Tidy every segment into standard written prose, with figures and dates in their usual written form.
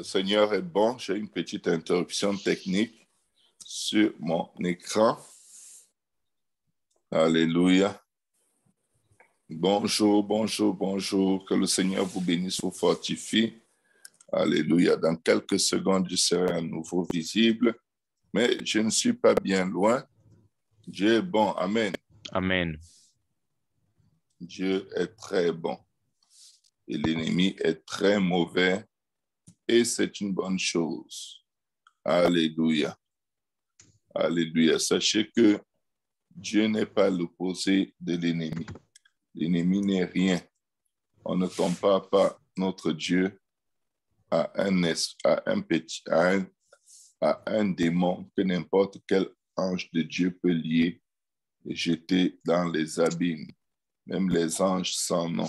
Le Seigneur est bon. J'ai une petite interruption technique sur mon écran. Alléluia. Bonjour, bonjour, bonjour. Que le Seigneur vous bénisse, vous fortifie. Alléluia. Dans quelques secondes, je serai à nouveau visible, mais je ne suis pas bien loin. Dieu est bon. Amen. Amen. Dieu est très bon. Et l'ennemi est très mauvais. Et c'est une bonne chose. Alléluia. Alléluia. Sachez que Dieu n'est pas l'opposé de l'ennemi. L'ennemi n'est rien. On ne compare pas notre Dieu à un démon que n'importe quel ange de Dieu peut lier et jeter dans les abîmes. Même les anges sans nom.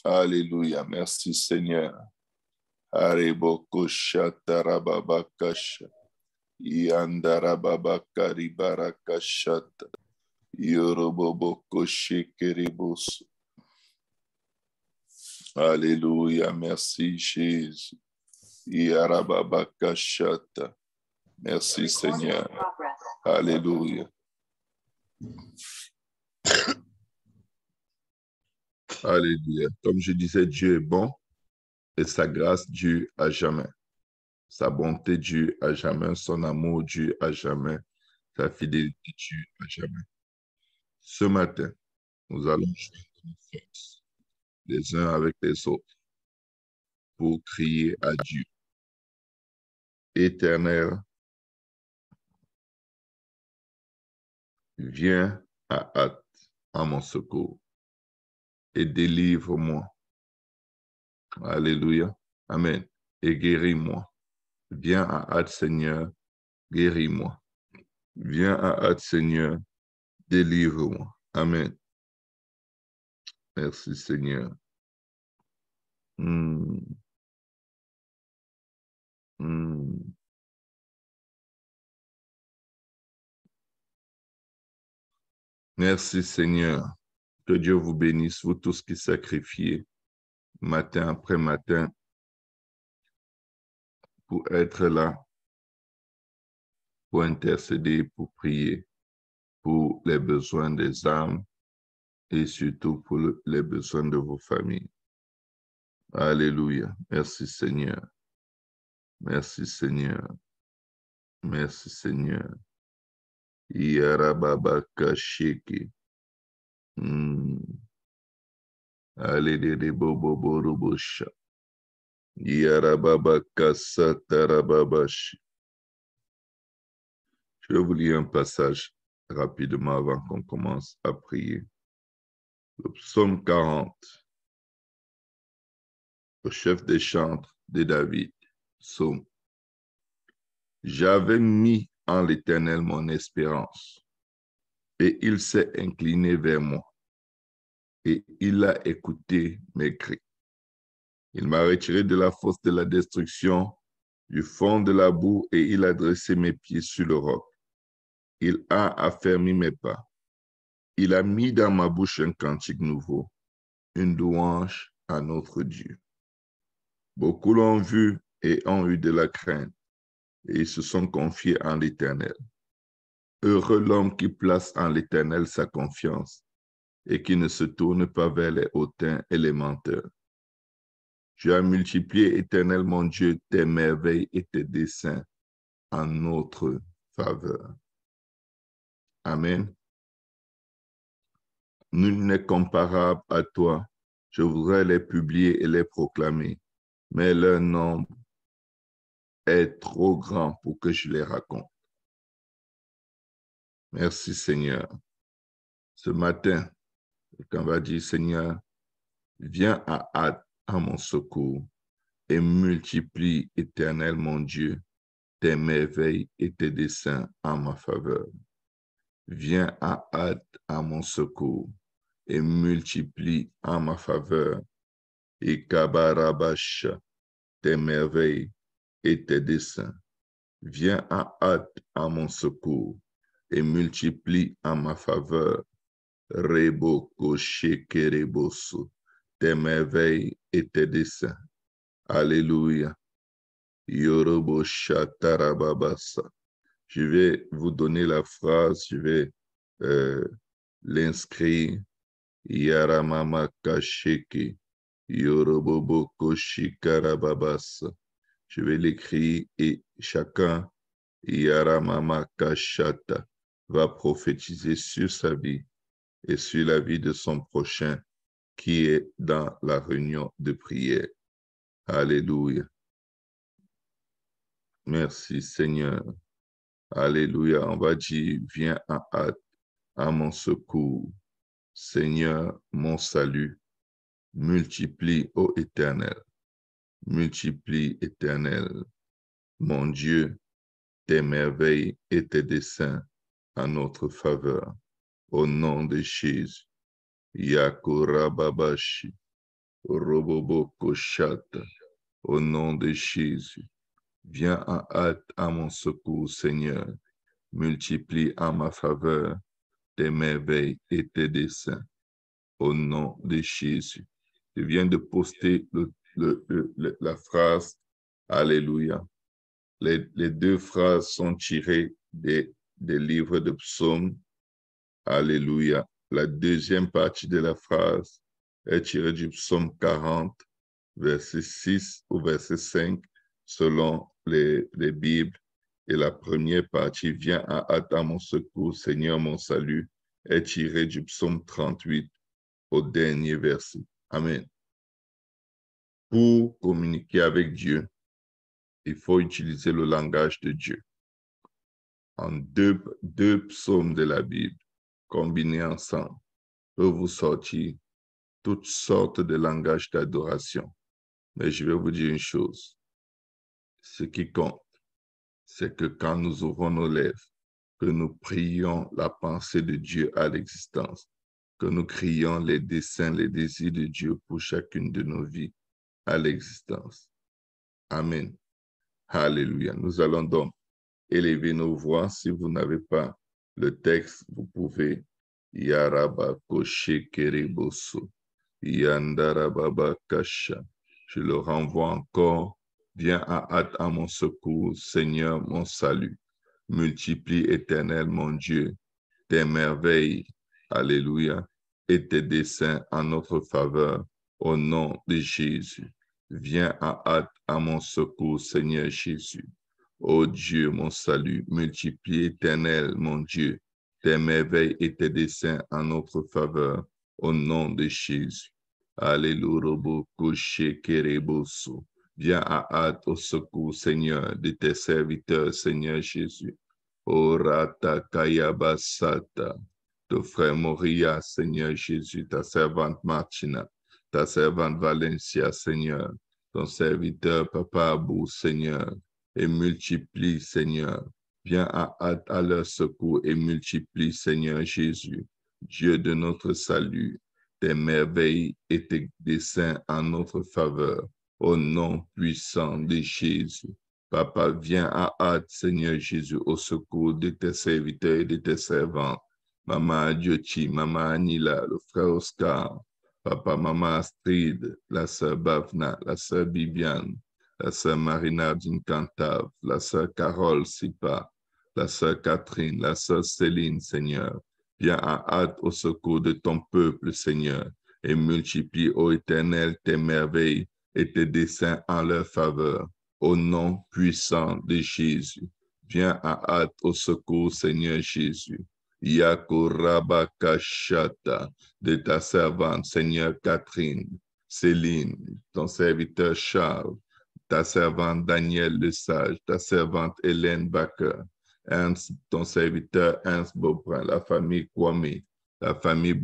Alléluia. Merci Seigneur. Aribokosha tarababakasha. Yandarababakari barakashata. Yorobobokoshe keribos. Alléluia. Merci Jésus. Yarababakashata. Merci Seigneur. Alléluia. Alléluia. Comme je disais, Dieu est bon et sa grâce dure à jamais. Sa bonté dure à jamais, son amour dure à jamais, sa fidélité dure à jamais. Ce matin, nous allons joindre nos forces les uns avec les autres pour crier à Dieu. Éternel, viens à hâte à mon secours et délivre-moi. Alléluia. Amen. Et guéris-moi. Viens à hâte, Seigneur, guéris-moi. Viens à hâte, Seigneur, délivre-moi. Amen. Merci, Seigneur. Merci, Seigneur. Que Dieu vous bénisse, vous tous qui sacrifiez matin après matin pour être là, pour intercéder, pour prier, pour les besoins des âmes et surtout pour les besoins de vos familles. Alléluia. Merci Seigneur. Merci Seigneur. Merci Seigneur. Yarababakashiki. Alléluia. Boboborobosha. Yarababakasatarababashi. Je vais vous lire un passage rapidement avant qu'on commence à prier. Le psaume 40, le chef des chantres de David, psaume. J'avais mis en l'Éternel mon espérance, et il s'est incliné vers moi, et il a écouté mes cris. Il m'a retiré de la fosse de la destruction, du fond de la boue, et il a dressé mes pieds sur le roc. Il a affermi mes pas. Il a mis dans ma bouche un cantique nouveau, une louange à notre Dieu. Beaucoup l'ont vu et ont eu de la crainte, et ils se sont confiés en l'Éternel. Heureux l'homme qui place en l'Éternel sa confiance et qui ne se tourne pas vers les hautains et les menteurs. Tu as multiplié, Éternel mon Dieu, tes merveilles et tes desseins en notre faveur. Amen. Nul n'est comparable à toi. Je voudrais les publier et les proclamer, mais leur nombre est trop grand pour que je les raconte. Merci Seigneur. Ce matin, on va dire, Seigneur, viens à hâte à mon secours et multiplie, Éternel mon Dieu, tes merveilles et tes desseins en ma faveur. Viens à hâte à mon secours et multiplie en ma faveur. Et kabarabash, tes merveilles et tes desseins. Viens à hâte à mon secours et multiplie en ma faveur. Rebo koshe kereboso, tes merveilles et tes desseins. Alléluia. Yorobo Shatarababasa. Je vais vous donner la phrase, je vais l'inscrire. Yaramama Kasheke. Yorobobo Koshikarababasa. Je vais l'écrire et chacun, Yaramama Kashata, va prophétiser sur sa vie et sur la vie de son prochain qui est dans la réunion de prière. Alléluia. Merci Seigneur. Alléluia. On va dire, viens en hâte à mon secours. Seigneur, mon salut, multiplie, ô Éternel, multiplie, Éternel, mon Dieu, tes merveilles et tes desseins en notre faveur. Au nom de Jésus. Yakorababashi, Robobo Koshata. Au nom de Jésus. Viens en hâte à mon secours, Seigneur. Multiplie en ma faveur tes merveilles et tes desseins. Au nom de Jésus. Je viens de poster la phrase Alléluia. Les deux phrases sont tirées des livres de psaumes. Alléluia. La deuxième partie de la phrase est tirée du psaume 40, verset 6 ou verset 5, selon les Bibles. Et la première partie, viens en hâte à mon secours, Seigneur mon salut, est tirée du psaume 38 au dernier verset. Amen. Pour communiquer avec Dieu, il faut utiliser le langage de Dieu. En deux psaumes de la Bible, combinés ensemble, peut vous sortir toutes sortes de langages d'adoration. Mais je vais vous dire une chose. Ce qui compte, c'est que quand nous ouvrons nos lèvres, que nous prions la pensée de Dieu à l'existence, que nous crions les desseins, les désirs de Dieu pour chacune de nos vies à l'existence. Amen. Alléluia. Nous allons donc élever nos voix. Si vous n'avez pas le texte, vous pouvez Yaraba Koshe Kereboso. Yandarababa Kasha. Je le renvoie encore. Viens à hâte à mon secours, Seigneur, mon salut. Multiplie, Éternel, mon Dieu, tes merveilles, alléluia, et tes desseins en notre faveur, au nom de Jésus. Viens à hâte à mon secours, Seigneur Jésus. Ô Dieu, mon salut, multiplie, Éternel, mon Dieu, tes merveilles et tes desseins en notre faveur, au nom de Jésus. Alléluia, viens à hâte au secours, Seigneur, de tes serviteurs, Seigneur Jésus. Orata Kayabasata, ton frère Moria, Seigneur Jésus, ta servante Martina, ta servante Valencia, Seigneur, ton serviteur Papa Abou, Seigneur, et multiplie, Seigneur. Viens à hâte à leur secours et multiplie, Seigneur Jésus, Dieu de notre salut, tes merveilles et tes desseins en notre faveur, au nom puissant de Jésus. Papa, viens à hâte, Seigneur Jésus, au secours de tes serviteurs et de tes servantes. Maman Adjoti, Maman Anila, le frère Oscar, Papa, Maman Astrid, la sœur Bavna, la sœur Bibiane, la sœur Marina Dincantave, la sœur Carole Sipa, la sœur Catherine, la sœur Céline, Seigneur. Viens à hâte au secours de ton peuple, Seigneur, et multiplie, ô Éternel, tes merveilles et tes desseins en leur faveur. Au nom puissant de Jésus, viens à hâte au secours, Seigneur Jésus. Yakorabakashata, de ta servante, Seigneur Catherine, Céline, ton serviteur Charles, ta servante Daniel le Sage, ta servante Hélène Baker, Ernst, ton serviteur Ernst Beauprin, la famille Kwame, la famille,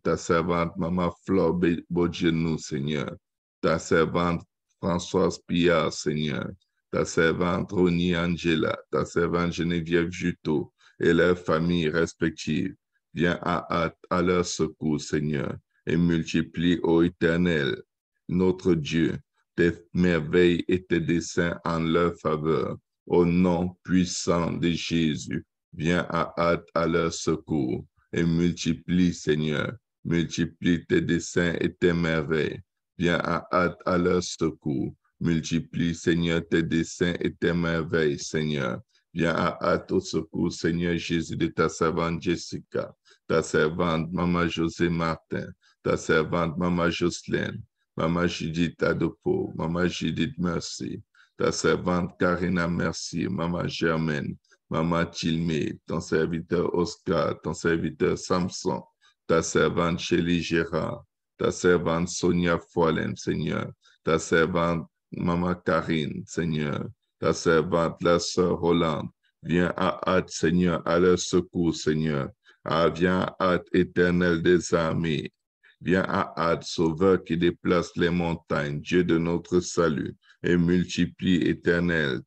ta servante Maman Flore Bodjenou, Seigneur, ta servante Françoise Pillard, Seigneur, ta servante Roni Angela, ta servante Geneviève Juteau et leurs familles respectives. Viens à hâte à leur secours, Seigneur, et multiplie, ô Éternel, notre Dieu, tes merveilles et tes desseins en leur faveur. Au nom puissant de Jésus, viens à hâte à leur secours et multiplie, Seigneur, multiplie tes desseins et tes merveilles. Viens à hâte à leur secours, Multiplie, Seigneur, tes desseins et tes merveilles, Seigneur. Viens à hâte au secours, Seigneur Jésus, de ta servante Jessica, ta servante Maman José Martin, ta servante Maman Jocelyne, Maman Judith Adopo, Maman Judith Merci, ta servante Karina Merci, Maman Germaine, Maman Tilmé, ton serviteur Oscar, ton serviteur Samson, ta servante Chélie Gérard, ta servante Sonia Foilem, Seigneur, ta servante Maman Karine, Seigneur, ta servante, la sœur Hollande, viens à hâte, Seigneur, à leur secours, Seigneur. Ah, viens à hâte, Éternel des armées. Viens à hâte, Sauveur qui déplace les montagnes, Dieu de notre salut, et multiplie, Éternel,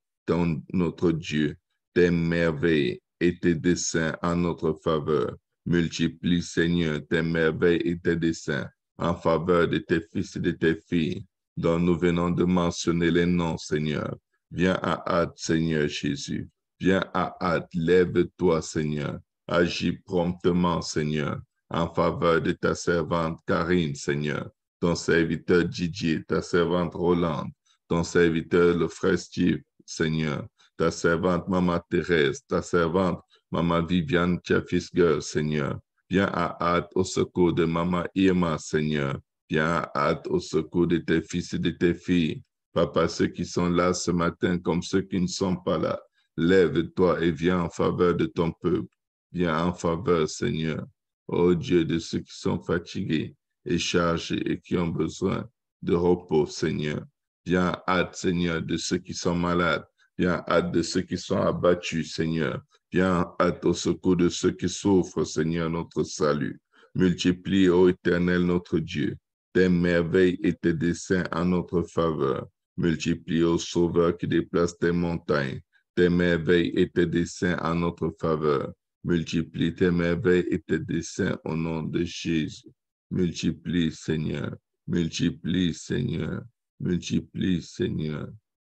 notre Dieu, tes merveilles et tes desseins en notre faveur. Multiplie, Seigneur, tes merveilles et tes desseins en faveur de tes fils et de tes filles, dont nous venons de mentionner les noms, Seigneur. Viens à hâte, Seigneur Jésus. Viens à hâte, lève-toi, Seigneur. Agis promptement, Seigneur, en faveur de ta servante Karine, Seigneur, ton serviteur Didier, ta servante Rolande, ton serviteur le frère Steve, Seigneur, ta servante Maman Thérèse, ta servante Maman Viviane Tiafisger, Seigneur. Viens à hâte au secours de Maman Irma, Seigneur. Viens à hâte au secours de tes fils et de tes filles. Papa, ceux qui sont là ce matin comme ceux qui ne sont pas là, lève-toi et viens en faveur de ton peuple. Viens en faveur, Seigneur. Ô Dieu, de ceux qui sont fatigués et chargés et qui ont besoin de repos, Seigneur. Viens hâte, Seigneur, de ceux qui sont malades. Viens hâte de ceux qui sont abattus, Seigneur. Viens hâte au secours de ceux qui souffrent, Seigneur, notre salut. Multiplie, ô Éternel, notre Dieu, tes merveilles et tes desseins en notre faveur. Multiplie, ô Sauveur, qui déplace tes montagnes, tes merveilles et tes desseins en notre faveur. Multiplie tes merveilles et tes desseins au nom de Jésus. Multiplie, Seigneur. Multiplie, Seigneur. Multiplie, Seigneur.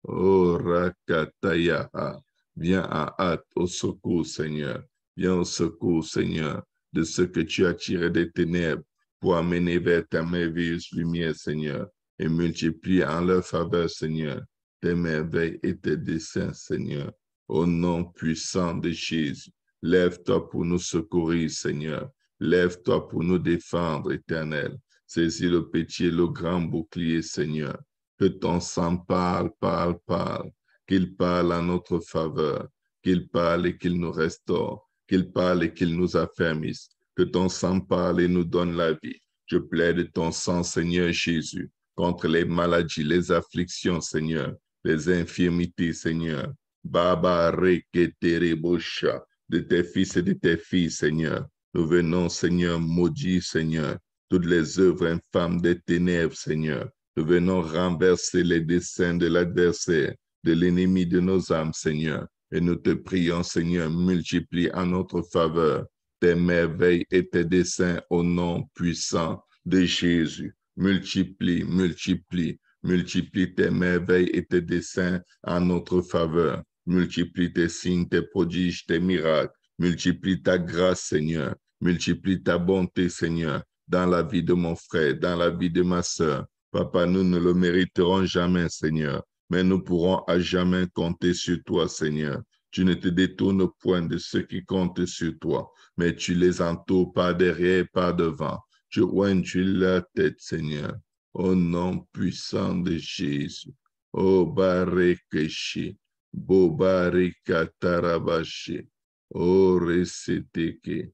Oh, Rakatayaha. Viens à hâte au secours, Seigneur. Viens au secours, Seigneur, de ce que tu as tiré des ténèbres pour amener vers ta merveilleuse lumière, Seigneur, et multiplie en leur faveur, Seigneur, tes merveilles et tes desseins, Seigneur. Au nom puissant de Jésus. Lève-toi pour nous secourir, Seigneur. Lève-toi pour nous défendre, Éternel. Saisis le petit et le grand bouclier, Seigneur. Que ton sang parle, parle, parle. Qu'il parle en notre faveur. Qu'il parle et qu'il nous restaure. Qu'il parle et qu'il nous affermisse. Que ton sang parle et nous donne la vie. Je plaide ton sang, Seigneur Jésus, contre les maladies, les afflictions, Seigneur, les infirmités, Seigneur. Baba reketere bosha. De tes fils et de tes filles, Seigneur. Nous venons, Seigneur, maudire, Seigneur, toutes les œuvres infâmes des ténèbres, Seigneur. Nous venons renverser les desseins de l'adversaire, de l'ennemi de nos âmes, Seigneur. Et nous te prions, Seigneur, multiplie en notre faveur tes merveilles et tes desseins au nom puissant de Jésus. Multiplie, multiplie, multiplie tes merveilles et tes desseins en notre faveur. Multiplie tes signes, tes prodiges, tes miracles. Multiplie ta grâce, Seigneur. Multiplie ta bonté, Seigneur, dans la vie de mon frère, dans la vie de ma sœur. Papa, nous ne le mériterons jamais, Seigneur, mais nous pourrons à jamais compter sur toi, Seigneur. Tu ne te détournes point de ceux qui comptent sur toi, mais tu les entoures par derrière et par devant. Tu oignes leur tête, Seigneur, au nom puissant de Jésus. Oh, Barekeshi. Bobarika Tarabashi. Oh, Reseteke.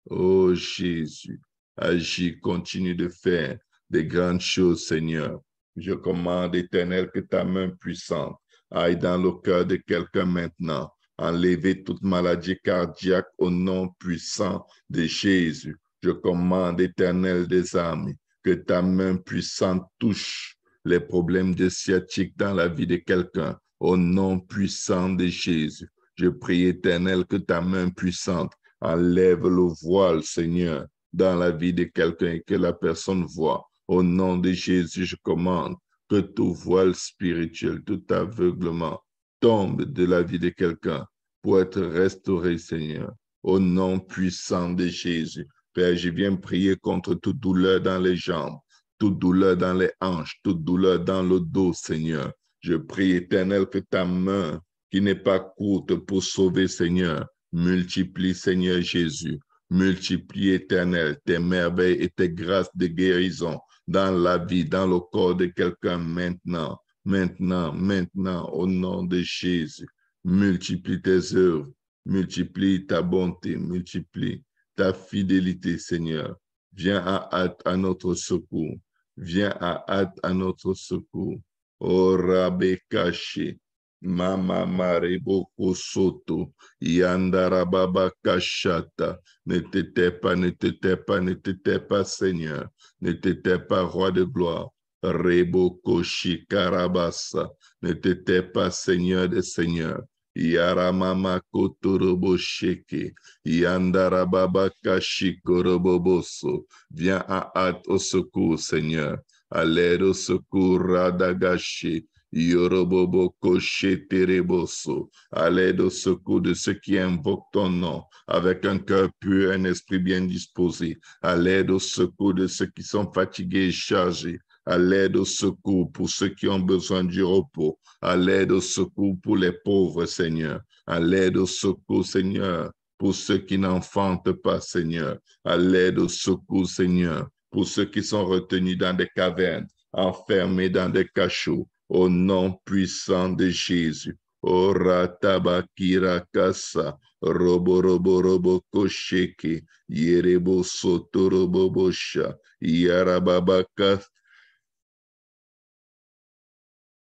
Oh, Jésus. Agis, continue de faire des grandes choses, Seigneur. Je commande, Éternel, que ta main puissante aille dans le cœur de quelqu'un maintenant. Enlever toute maladie cardiaque au nom puissant de Jésus. Je commande, Éternel des armées, que ta main puissante touche les problèmes de sciatique dans la vie de quelqu'un. Au nom puissant de Jésus, je prie, Éternel, que ta main puissante enlève le voile, Seigneur, dans la vie de quelqu'un et que la personne voit. Au nom de Jésus, je commande que tout voile spirituel, tout aveuglement tombe de la vie de quelqu'un pour être restauré, Seigneur. Au nom puissant de Jésus, Père, je viens prier contre toute douleur dans les jambes, toute douleur dans les hanches, toute douleur dans le dos, Seigneur. Je prie, Éternel, que ta main, qui n'est pas courte pour sauver, Seigneur, multiplie, Seigneur Jésus. Multiplie, Éternel, tes merveilles et tes grâces de guérison dans la vie, dans le corps de quelqu'un maintenant, maintenant, au nom de Jésus. Multiplie tes œuvres, multiplie ta bonté, multiplie ta fidélité, Seigneur. Viens à hâte à notre secours. Viens à hâte à notre secours. Oh, Rabbe caché. Mama Marebo Soto. Yandarababa Kashata. Ne te tais pas, ne te tais pas, ne te tais pas, Seigneur. Ne te tais pas, roi de gloire. Rebo Koshi Karabasa. Ne te tais pas, Seigneur des seigneurs. Yaramama Kotorobo Sheke. Yandarababa Kashikoroboboso. Viens à hâte au secours, Seigneur. À l'aide au secours, Radagashi. Yorobobo Koshe Tereboso. À l'aide au secours de ceux qui invoquent ton nom avec un cœur pur, un esprit bien disposé. À l'aide au secours de ceux qui sont fatigués et chargés. À l'aide au secours pour ceux qui ont besoin du repos. À l'aide au secours pour les pauvres, Seigneur. À l'aide au secours, Seigneur, pour ceux qui n'enfantent pas, Seigneur. À l'aide au secours, Seigneur, pour ceux qui sont retenus dans des cavernes, enfermés dans des cachots. Au nom puissant de Jésus. Ora tabakira kasa, robo robo robo kosheke, yerebo soto robo bosha, yarababaka.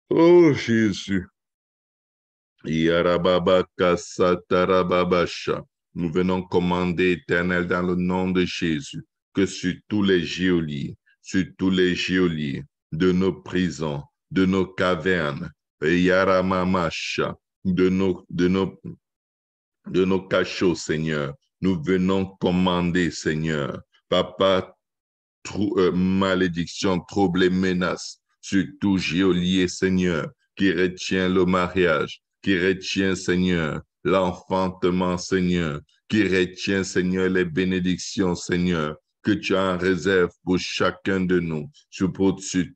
Oh Jésus. Yarababaka satarababasha. Nous venons commander, Éternel, dans le nom de Jésus, que sur tous les geôliers, de nos prisons, de nos cavernes, Yaramamasha, de nos cachots, Seigneur. Nous venons commander, Seigneur. Papa, malédiction, trouble et menace sur tout geôlier, Seigneur, qui retient le mariage, qui retient, Seigneur, l'enfantement, Seigneur, qui retient, Seigneur, les bénédictions, Seigneur, que tu as en réserve pour chacun de nous, sur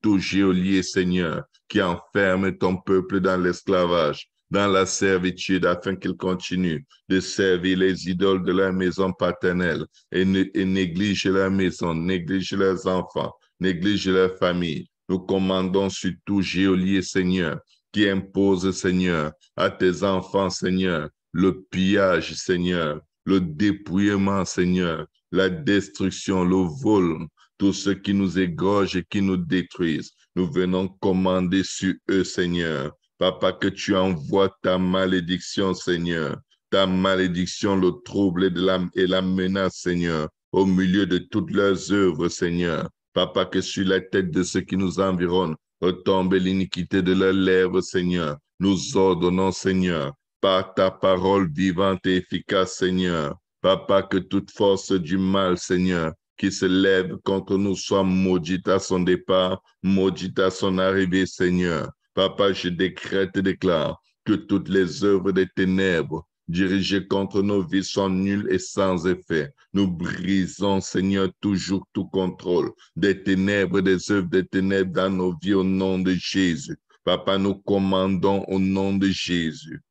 tout geôlier, Seigneur, qui enferme ton peuple dans l'esclavage, dans la servitude, afin qu'il continue de servir les idoles de la maison paternelle et néglige la maison, néglige leurs enfants, néglige leur famille. Nous commandons sur tout geôlier, Seigneur, qui impose, Seigneur, à tes enfants, Seigneur, le pillage, Seigneur, le dépouillement, Seigneur, la destruction, le vol, tout ce qui nous égorge et qui nous détruisent. Nous venons commander sur eux, Seigneur. Papa, que tu envoies ta malédiction, Seigneur, ta malédiction, le trouble et la menace, Seigneur, au milieu de toutes leurs œuvres, Seigneur. Papa, que sur la tête de ceux qui nous environnent retombe l'iniquité de leurs lèvres, Seigneur. Nous ordonnons, Seigneur, par ta parole vivante et efficace, Seigneur. Papa, que toute force du mal, Seigneur, qui se lève contre nous soit maudite à son départ, maudite à son arrivée, Seigneur. Papa, je décrète et déclare que toutes les œuvres des ténèbres dirigées contre nos vies sont nulles et sans effet. Nous brisons, Seigneur, toujours tout contrôle des ténèbres, des œuvres des ténèbres dans nos vies au nom de Jésus. Papa, nous commandons au nom de Jésus.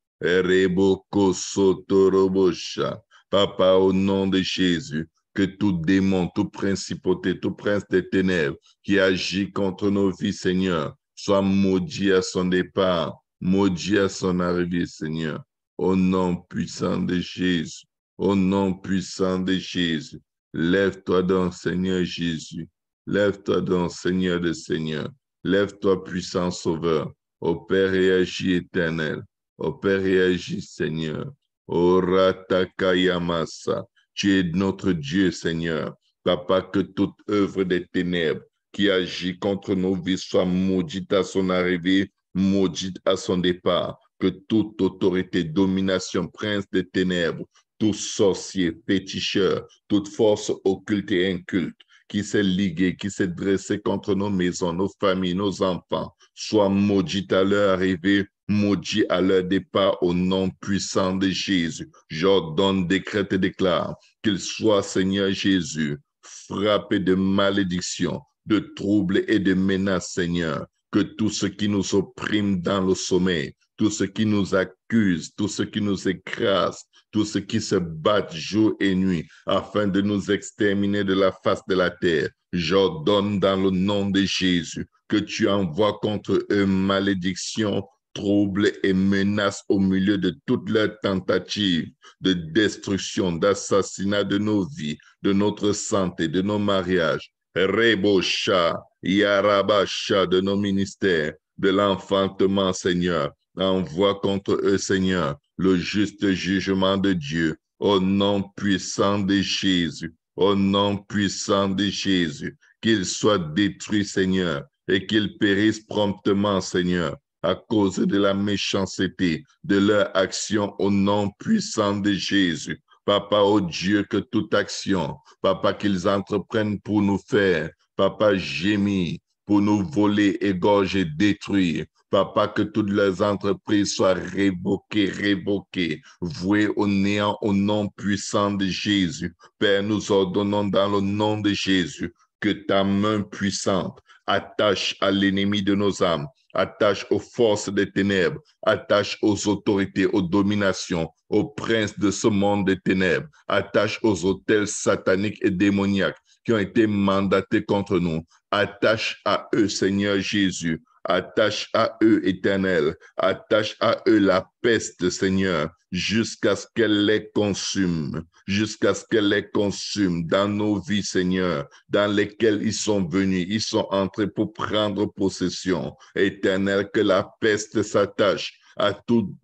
Papa, au nom de Jésus, que tout démon, tout principauté, tout prince des ténèbres qui agit contre nos vies, Seigneur, soit maudit à son départ, maudit à son arrivée, Seigneur. Au nom puissant de Jésus, au nom puissant de Jésus, lève-toi donc, Seigneur Jésus. Lève-toi donc, Seigneur des Seigneurs. Lève-toi, puissant Sauveur. Opère et agis, Éternel. Opère et agis, Seigneur. Oratakayamasa. Tu es notre Dieu, Seigneur. Papa, que toute œuvre des ténèbres qui agit contre nos vies soit maudite à son arrivée, maudite à son départ. Que toute autorité, domination, prince des ténèbres, tout sorcier, féticheur, toute force occulte et inculte qui s'est ligué, qui s'est dressé contre nos maisons, nos familles, nos enfants, soit maudit à leur arrivée, maudit à leur départ au nom puissant de Jésus. J'ordonne, décrète et déclare qu'il soit, Seigneur Jésus, frappé de malédiction, de troubles et de menaces, Seigneur. que tout ce qui nous opprime dans le sommeil, tout ce qui nous accuse, tout ce qui nous écrase, tout ce qui se battent jour et nuit afin de nous exterminer de la face de la terre, j'ordonne dans le nom de Jésus que tu envoies contre eux malédiction, troubles et menaces au milieu de toutes leurs tentatives de destruction, d'assassinat de nos vies, de notre santé, de nos mariages. Rebosha, Yarabasha de nos ministères, de l'enfantement, Seigneur. Envoie contre eux, Seigneur, le juste jugement de Dieu, au nom puissant de Jésus, au nom puissant de Jésus, qu'ils soient détruits, Seigneur, et qu'ils périssent promptement, Seigneur, à cause de la méchanceté de leur action au nom puissant de Jésus. Papa, oh Dieu, que toute action, Papa, qu'ils entreprennent pour nous faire, Papa, gémir, pour nous voler, égorger, détruire. Papa, que toutes leurs entreprises soient révoquées, vouées au néant au nom puissant de Jésus. Père, nous ordonnons dans le nom de Jésus que ta main puissante attache à l'ennemi de nos âmes, attache aux forces des ténèbres, attache aux autorités, aux dominations, aux princes de ce monde des ténèbres, attache aux autels sataniques et démoniaques qui ont été mandatés contre nous. Attache à eux, Seigneur Jésus. Attache à eux, Éternel. Attache à eux la peste, Seigneur, jusqu'à ce qu'elle les consume, jusqu'à ce qu'elle les consume dans nos vies, Seigneur, dans lesquelles ils sont venus, ils sont entrés pour prendre possession. Éternel, que la peste s'attache à tout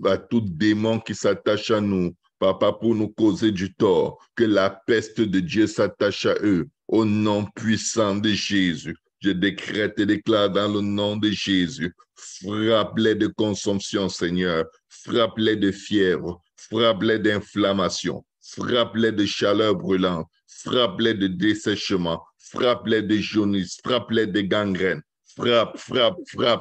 démon qui s'attache à nous, Papa, pour nous causer du tort, que la peste de Dieu s'attache à eux, au nom puissant de Jésus. Je décrète et déclare dans le nom de Jésus, frappe-les de consomption, Seigneur, frappe-les de fièvre, frappe-les d'inflammation, frappe-les de chaleur brûlante, frappe-les de dessèchement, frappe-les de jaunisse, frappe-les de gangrène. Frappe,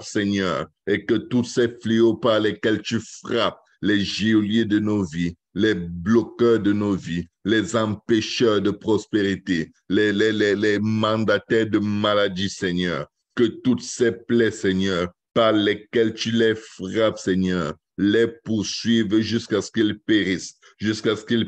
Seigneur, et que tous ces fléaux par lesquels tu frappes les geôliers de nos vies, les bloqueurs de nos vies, les empêcheurs de prospérité, les mandataires de maladie, Seigneur, que toutes ces plaies, Seigneur, par lesquelles tu les frappes, Seigneur, les poursuivent jusqu'à ce qu'ils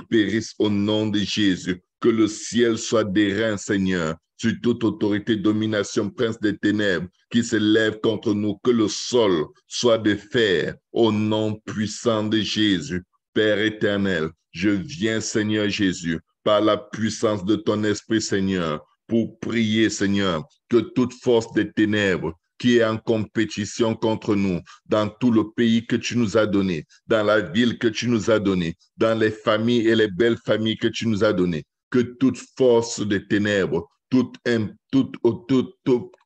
périssent au nom de Jésus. Que le ciel soit d'airain, Seigneur, sur toute autorité, domination, prince des ténèbres qui se lève contre nous, que le sol soit de fer au nom puissant de Jésus. Père éternel, je viens, Seigneur Jésus, par la puissance de ton Esprit, Seigneur, pour prier, Seigneur, que toute force des ténèbres qui est en compétition contre nous, dans tout le pays que tu nous as donné, dans la ville que tu nous as donnée, dans les familles et les belles familles que tu nous as données, que toute force des ténèbres, toute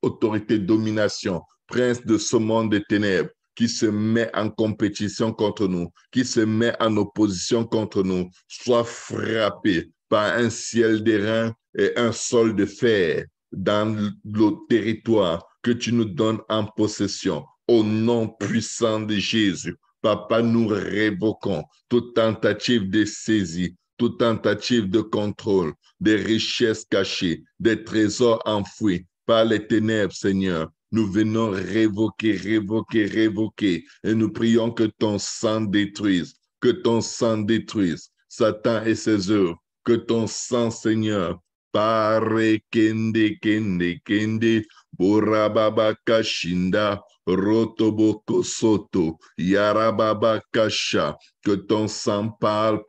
autorité de domination, prince de ce monde des ténèbres, qui se met en compétition contre nous, qui se met en opposition contre nous, soit frappé par un ciel d'airain et un sol de fer dans le territoire que tu nous donnes en possession. Au nom puissant de Jésus, Papa, nous révoquons toute tentative de saisie, toute tentative de contrôle, des richesses cachées, des trésors enfouis par les ténèbres, Seigneur. Nous venons révoquer, et nous prions que ton sang détruise, Satan et ses œuvres, que ton sang, Seigneur, pare kende, borababa kashinda, rotoboko soto, yarababa kasha, que ton sang parle,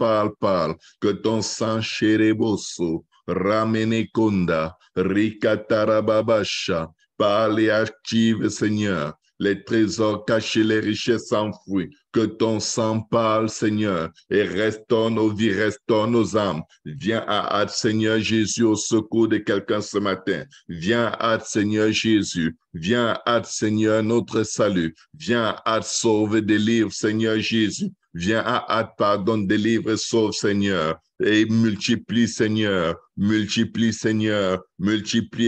que ton sang chereboso, ramene konda, rikatarababasha, parle et active, Seigneur, les trésors cachés, les richesses enfouies, que ton sang parle, Seigneur, et restaure nos vies, restaure nos âmes. Viens à hâte, Seigneur Jésus, au secours de quelqu'un ce matin. Viens à hâte, Seigneur Jésus. Viens à hâte, Seigneur, notre salut. Viens à hâte, sauve, délivre, Seigneur Jésus. Viens à hâte, pardonne, délivre, sauve, Seigneur. Et multiplie, Seigneur, multiplie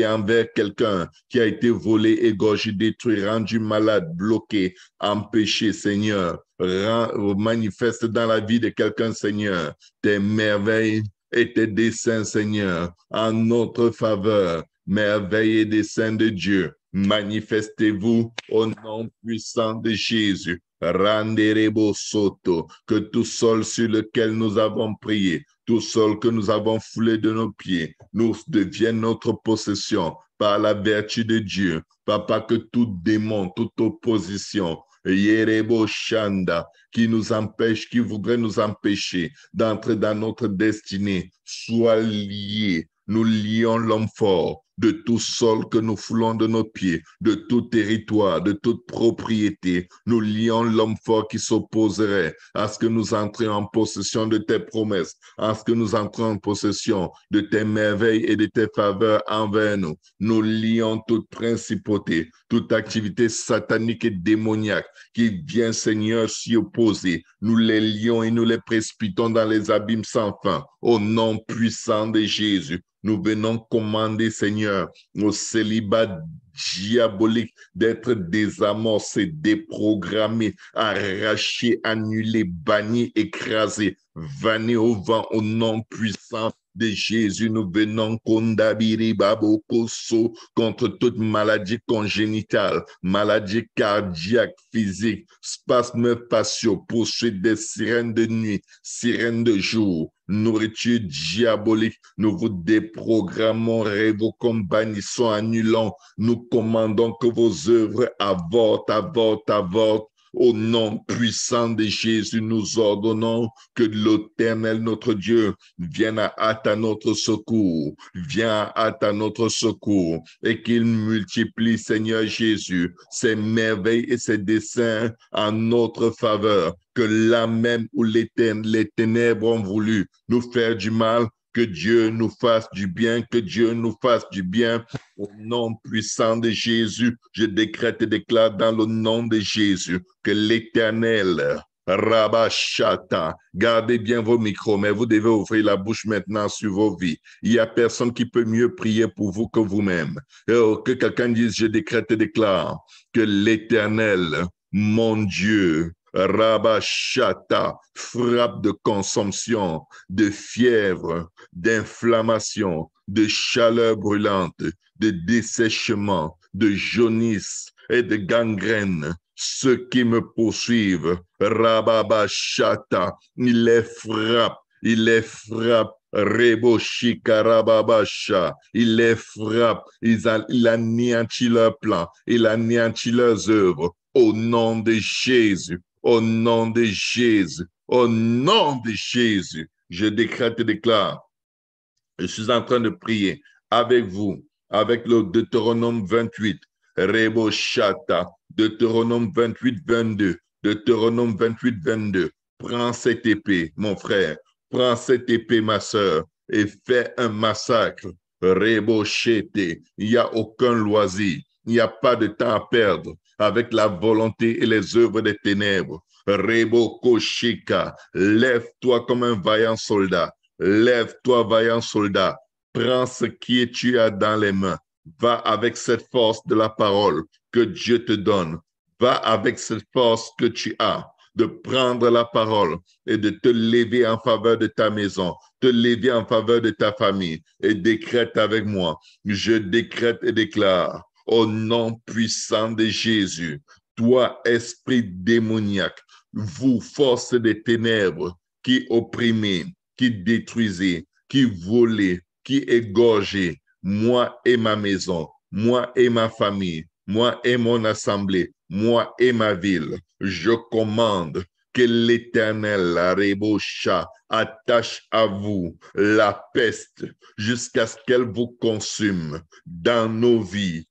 envers quelqu'un qui a été volé, égorgé, détruit, rendu malade, bloqué, empêché, Seigneur. Manifeste dans la vie de quelqu'un, Seigneur, tes merveilles et tes desseins, Seigneur, en notre faveur. Merveilles et desseins de Dieu, Manifestez-vous au nom puissant de Jésus. Randerebo soto, que tout sol sur lequel nous avons prié, tout sol que nous avons foulé de nos pieds, nous devienne notre possession par la vertu de Dieu. Papa, que tout démon, toute opposition, Yerebo Shanda, qui nous empêche, qui voudrait nous empêcher d'entrer dans notre destinée, soit lié. Nous lions l'homme fort de tout sol que nous foulons de nos pieds, de tout territoire, de toute propriété. Nous lions l'homme fort qui s'opposerait à ce que nous entrions en possession de tes promesses, à ce que nous entrions en possession de tes merveilles et de tes faveurs envers nous. Nous lions toute principauté, toute activité satanique et démoniaque qui vient, Seigneur, s'y opposer. Nous les lions et nous les précipitons dans les abîmes sans fin. Au nom puissant de Jésus, nous venons commander, Seigneur, au célibat diabolique d'être désamorcé, déprogrammé, arraché, annulé, banni, écrasé, vanné au vent, au nom puissant de Jésus. Nous venons kondabiri babokoso contre toute maladie congénitale, maladie cardiaque, physique, spasmes faciaux, poursuite des sirènes de nuit, sirènes de jour, nourriture diabolique. Nous vous déprogrammons, révoquons, bannissons, annulons. Nous commandons que vos œuvres avortent, avortent, avortent. Au nom puissant de Jésus, nous ordonnons que l'Éternel, notre Dieu, vienne à hâte à notre secours, vienne à hâte à notre secours, et qu'il multiplie, Seigneur Jésus, ses merveilles et ses desseins en notre faveur, que là même où les ténèbres ont voulu nous faire du mal, que Dieu nous fasse du bien, que Dieu nous fasse du bien. Au nom puissant de Jésus, je décrète et déclare dans le nom de Jésus que l'Éternel, Rabashata, gardez bien vos micros, mais vous devez ouvrir la bouche maintenant sur vos vies. Il n'y a personne qui peut mieux prier pour vous que vous-même. Que quelqu'un dise, je décrète et déclare que l'Éternel, mon Dieu, Rabashata, frappe de consomption, de fièvre, d'inflammation, de chaleur brûlante, de dessèchement, de jaunisse et de gangrène. Ceux qui me poursuivent, Rababashata, il les frappe, il les frappe. Rebo-shikarababasha, il les frappe, il anéantit leurs plans, il anéantit leurs œuvres. Au nom de Jésus, au nom de Jésus, au nom de Jésus, je décrète et déclare. Je suis en train de prier avec vous, avec le Deutéronome 28, Rebo Shata, Deutéronome 28, 22, Deutéronome 28, 22. Prends cette épée, mon frère, prends cette épée, ma sœur, et fais un massacre. Rebo Shete, il n'y a aucun loisir, il n'y a pas de temps à perdre avec la volonté et les œuvres des ténèbres. Rebo Koshika, lève-toi comme un vaillant soldat. Lève-toi, vaillant soldat, prends ce qui tu as dans les mains. Va avec cette force de la parole que Dieu te donne. Va avec cette force que tu as de prendre la parole et de te lever en faveur de ta maison, te lever en faveur de ta famille et décrète avec moi. Je décrète et déclare au nom puissant de Jésus, toi, esprit démoniaque, vous, force des ténèbres qui opprimez, qui détruisez, qui volez, qui égorgez, moi et ma maison, moi et ma famille, moi et mon assemblée, moi et ma ville. Je commande que l'Éternel, la Rébosha, attache à vous la peste jusqu'à ce qu'elle vous consume dans nos vies,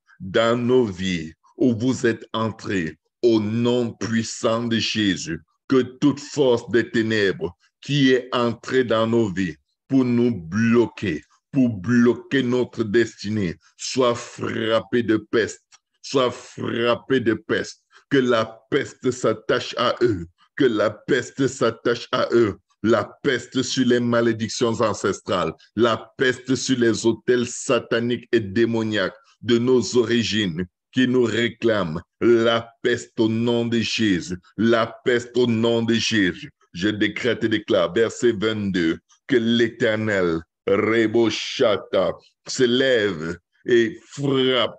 où vous êtes entrés au nom puissant de Jésus. Que toute force des ténèbres qui est entrée dans nos vies pour nous bloquer, pour bloquer notre destinée, soit frappée de peste, soit frappée de peste. Que la peste s'attache à eux, que la peste s'attache à eux. La peste sur les malédictions ancestrales, la peste sur les autels sataniques et démoniaques de nos origines, qui nous réclament la peste au nom de Jésus, la peste au nom de Jésus. Je décrète et déclare, verset 22, que l'Éternel, Rebo Shata, se lève et frappe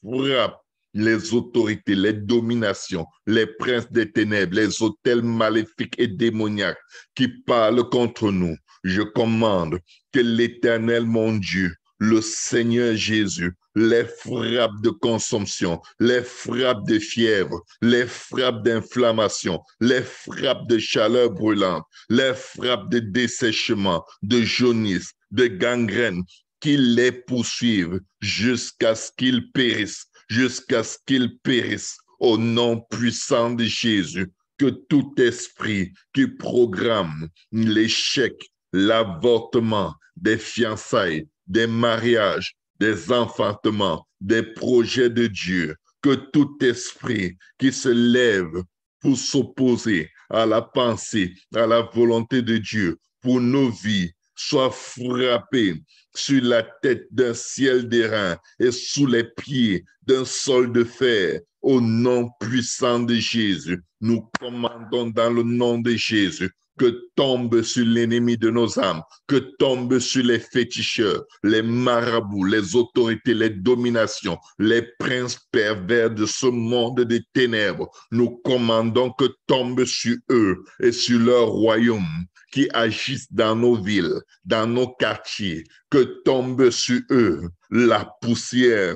frappe les autorités, les dominations, les princes des ténèbres, les autels maléfiques et démoniaques qui parlent contre nous. Je commande que l'Éternel, mon Dieu, le Seigneur Jésus, les frappes de consomption, les frappes de fièvre, les frappes d'inflammation, les frappes de chaleur brûlante, les frappes de dessèchement, de jaunisse, de gangrène, qu'ils les poursuivent jusqu'à ce qu'ils périssent, jusqu'à ce qu'ils périssent. Au nom puissant de Jésus, que tout esprit qui programme l'échec, l'avortement des fiançailles, des mariages, des enfantements, des projets de Dieu, que tout esprit qui se lève pour s'opposer à la pensée, à la volonté de Dieu pour nos vies, soit frappé sur la tête d'un ciel d'airain et sous les pieds d'un sol de fer. Au nom puissant de Jésus, nous commandons dans le nom de Jésus que tombe sur l'ennemi de nos âmes, que tombe sur les féticheurs, les marabouts, les autorités, les dominations, les princes pervers de ce monde des ténèbres. Nous commandons que tombe sur eux et sur leur royaume qui agissent dans nos villes, dans nos quartiers, que tombe sur eux la poussière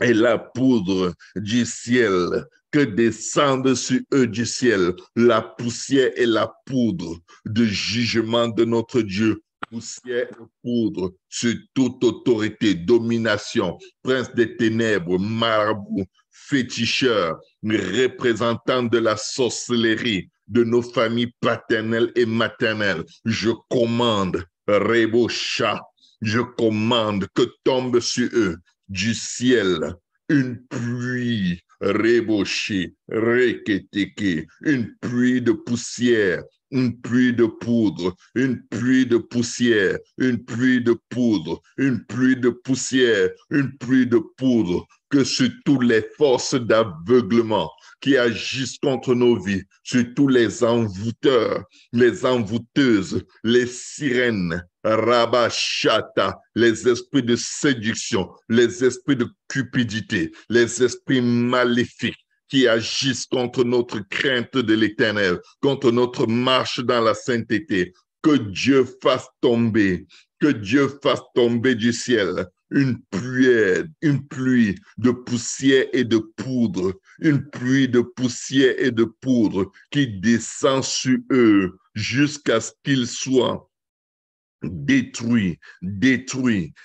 et la poudre du ciel, que descende sur eux du ciel la poussière et la poudre de jugement de notre Dieu, poussière et poudre sur toute autorité, domination, prince des ténèbres, marabout, féticheur, représentant de la sorcellerie de nos familles paternelles et maternelles. Je commande, Rebosha, je commande que tombe sur eux du ciel une pluie rebochée, requétéquée, une pluie de poussière, une pluie de poudre, une pluie de poussière, une pluie de poudre, une pluie de poussière, une pluie de poudre, que sur toutes les forces d'aveuglement qui agissent contre nos vies, sur tous les envoûteurs, les envoûteuses, les sirènes, Rabashata, les esprits de séduction, les esprits de cupidité, les esprits maléfiques qui agissent contre notre crainte de l'Éternel, contre notre marche dans la sainteté. Que Dieu fasse tomber du ciel une pluie de poussière et de poudre, une pluie de poussière et de poudre qui descend sur eux jusqu'à ce qu'ils soient détruits,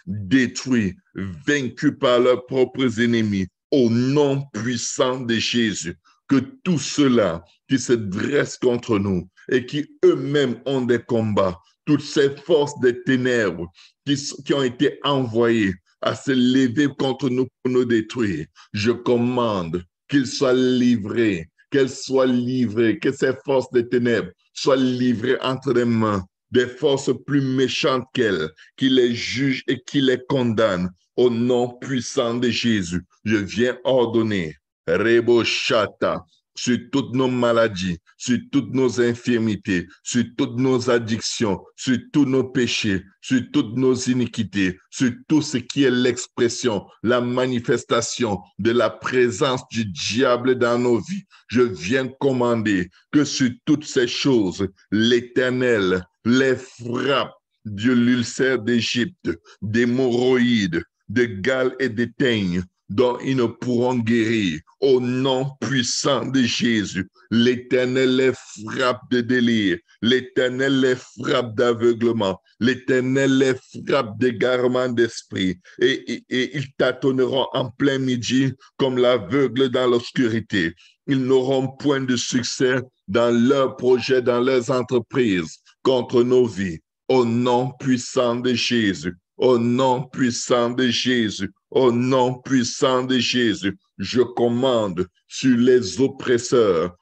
vaincus par leurs propres ennemis, au nom puissant de Jésus. Que tous ceux-là qui se dressent contre nous et qui eux-mêmes ont des combats, toutes ces forces des ténèbres qui ont été envoyées à se lever contre nous pour nous détruire, je commande qu'ils soient livrés, qu'elles soient livrées, que ces forces des ténèbres soient livrées entre les mains des forces plus méchantes qu'elles, qui les jugent et qui les condamnent. Au nom puissant de Jésus, je viens ordonner, Reboshata, sur toutes nos maladies, sur toutes nos infirmités, sur toutes nos addictions, sur tous nos péchés, sur toutes nos iniquités, sur tout ce qui est l'expression, la manifestation de la présence du diable dans nos vies. Je viens commander que sur toutes ces choses, l'Éternel les frappe de l'ulcère d'Égypte, d'hémorroïdes, de gales et de teignes, dont ils ne pourront guérir. Au nom puissant de Jésus, l'Éternel les frappe de délire, l'Éternel les frappe d'aveuglement, l'Éternel les frappe d'égarement d'esprit, et ils tâtonneront en plein midi comme l'aveugle dans l'obscurité. Ils n'auront point de succès dans leurs projets, dans leurs entreprises contre nos vies. Au nom puissant de Jésus, au nom puissant de Jésus, au nom puissant de Jésus, je commande sur les oppresseurs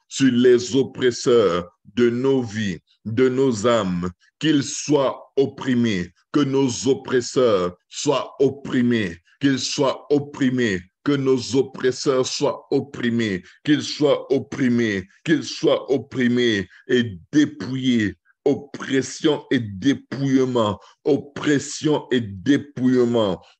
de nos vies, de nos âmes, qu'ils soient opprimés, que nos oppresseurs soient opprimés, qu'ils soient opprimés, que nos oppresseurs soient opprimés, qu'ils soient opprimés et dépouillés oppression et dépouillement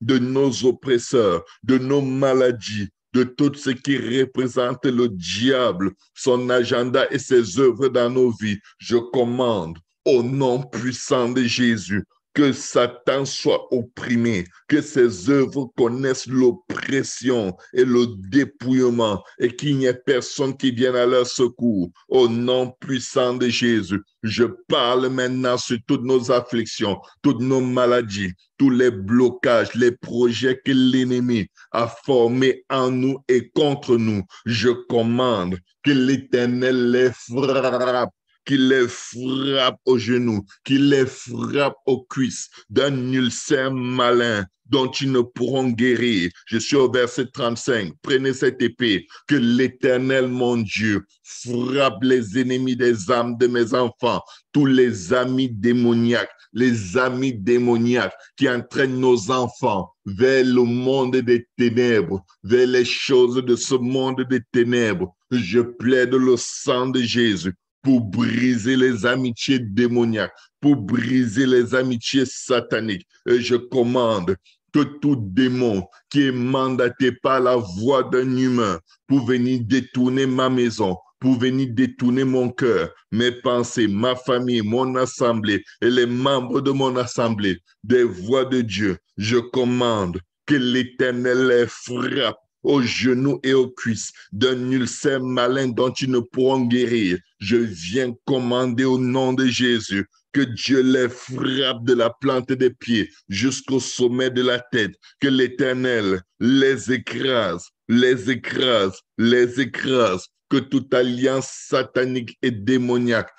de nos oppresseurs, de nos maladies, de tout ce qui représente le diable, son agenda et ses œuvres dans nos vies. Je commande au nom puissant de Jésus que Satan soit opprimé, que ses œuvres connaissent l'oppression et le dépouillement et qu'il n'y ait personne qui vienne à leur secours. Au nom puissant de Jésus, je parle maintenant sur toutes nos afflictions, toutes nos maladies, tous les blocages, les projets que l'ennemi a formés en nous et contre nous. Je commande que l'Éternel les frappe, qu'il les frappe aux genoux, qu'il les frappe aux cuisses d'un ulcère malin dont ils ne pourront guérir. Je suis au verset 35. Prenez cette épée, que l'Éternel, mon Dieu, frappe les ennemis des âmes de mes enfants, tous les amis démoniaques qui entraînent nos enfants vers le monde des ténèbres, vers les choses de ce monde des ténèbres. Je plaide le sang de Jésus pour briser les amitiés démoniaques, pour briser les amitiés sataniques. Et je commande que tout démon qui est mandaté par la voix d'un humain pour venir détourner ma maison, pour venir détourner mon cœur, mes pensées, ma famille, mon assemblée et les membres de mon assemblée, des voix de Dieu, je commande que l'Éternel les frappe aux genoux et aux cuisses d'un ulcère malin dont ils ne pourront guérir. Je viens commander au nom de Jésus que Dieu les frappe de la plante des pieds jusqu'au sommet de la tête, que l'Éternel les écrase, que toute alliance satanique et démoniaque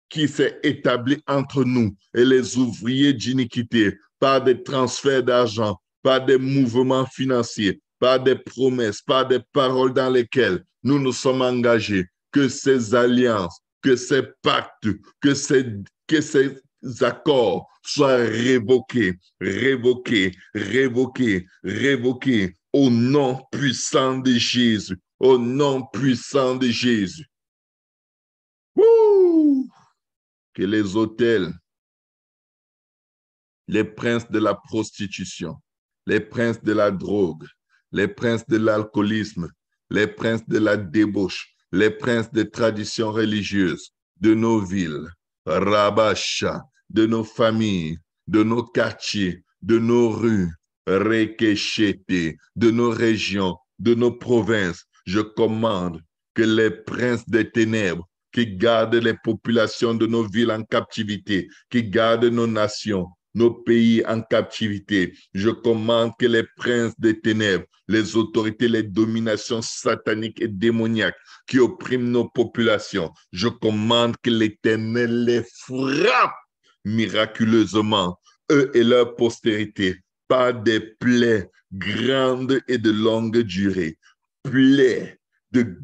qui s'est établie entre nous et les ouvriers d'iniquité par des transferts d'argent, par des mouvements financiers, par des promesses, par des paroles dans lesquelles nous nous sommes engagés, que ces alliances, que ces pactes, que ces accords soient révoqués au nom puissant de Jésus, au nom puissant de Jésus. Wouh! Que les autels, les princes de la prostitution, les princes de la drogue, les princes de l'alcoolisme, les princes de la débauche, les princes des traditions religieuses de nos villes, Rabacha, de nos familles, de nos quartiers, de nos rues, Rekeshete, de nos régions, de nos provinces. Je commande que les princes des ténèbres qui gardent les populations de nos villes en captivité, qui gardent nos nations, nos pays en captivité. Je commande que les princes des ténèbres, les autorités, les dominations sataniques et démoniaques qui oppriment nos populations, je commande que l'Éternel les frappe miraculeusement, eux et leur postérité, par des plaies grandes et de longue durée. Plaies de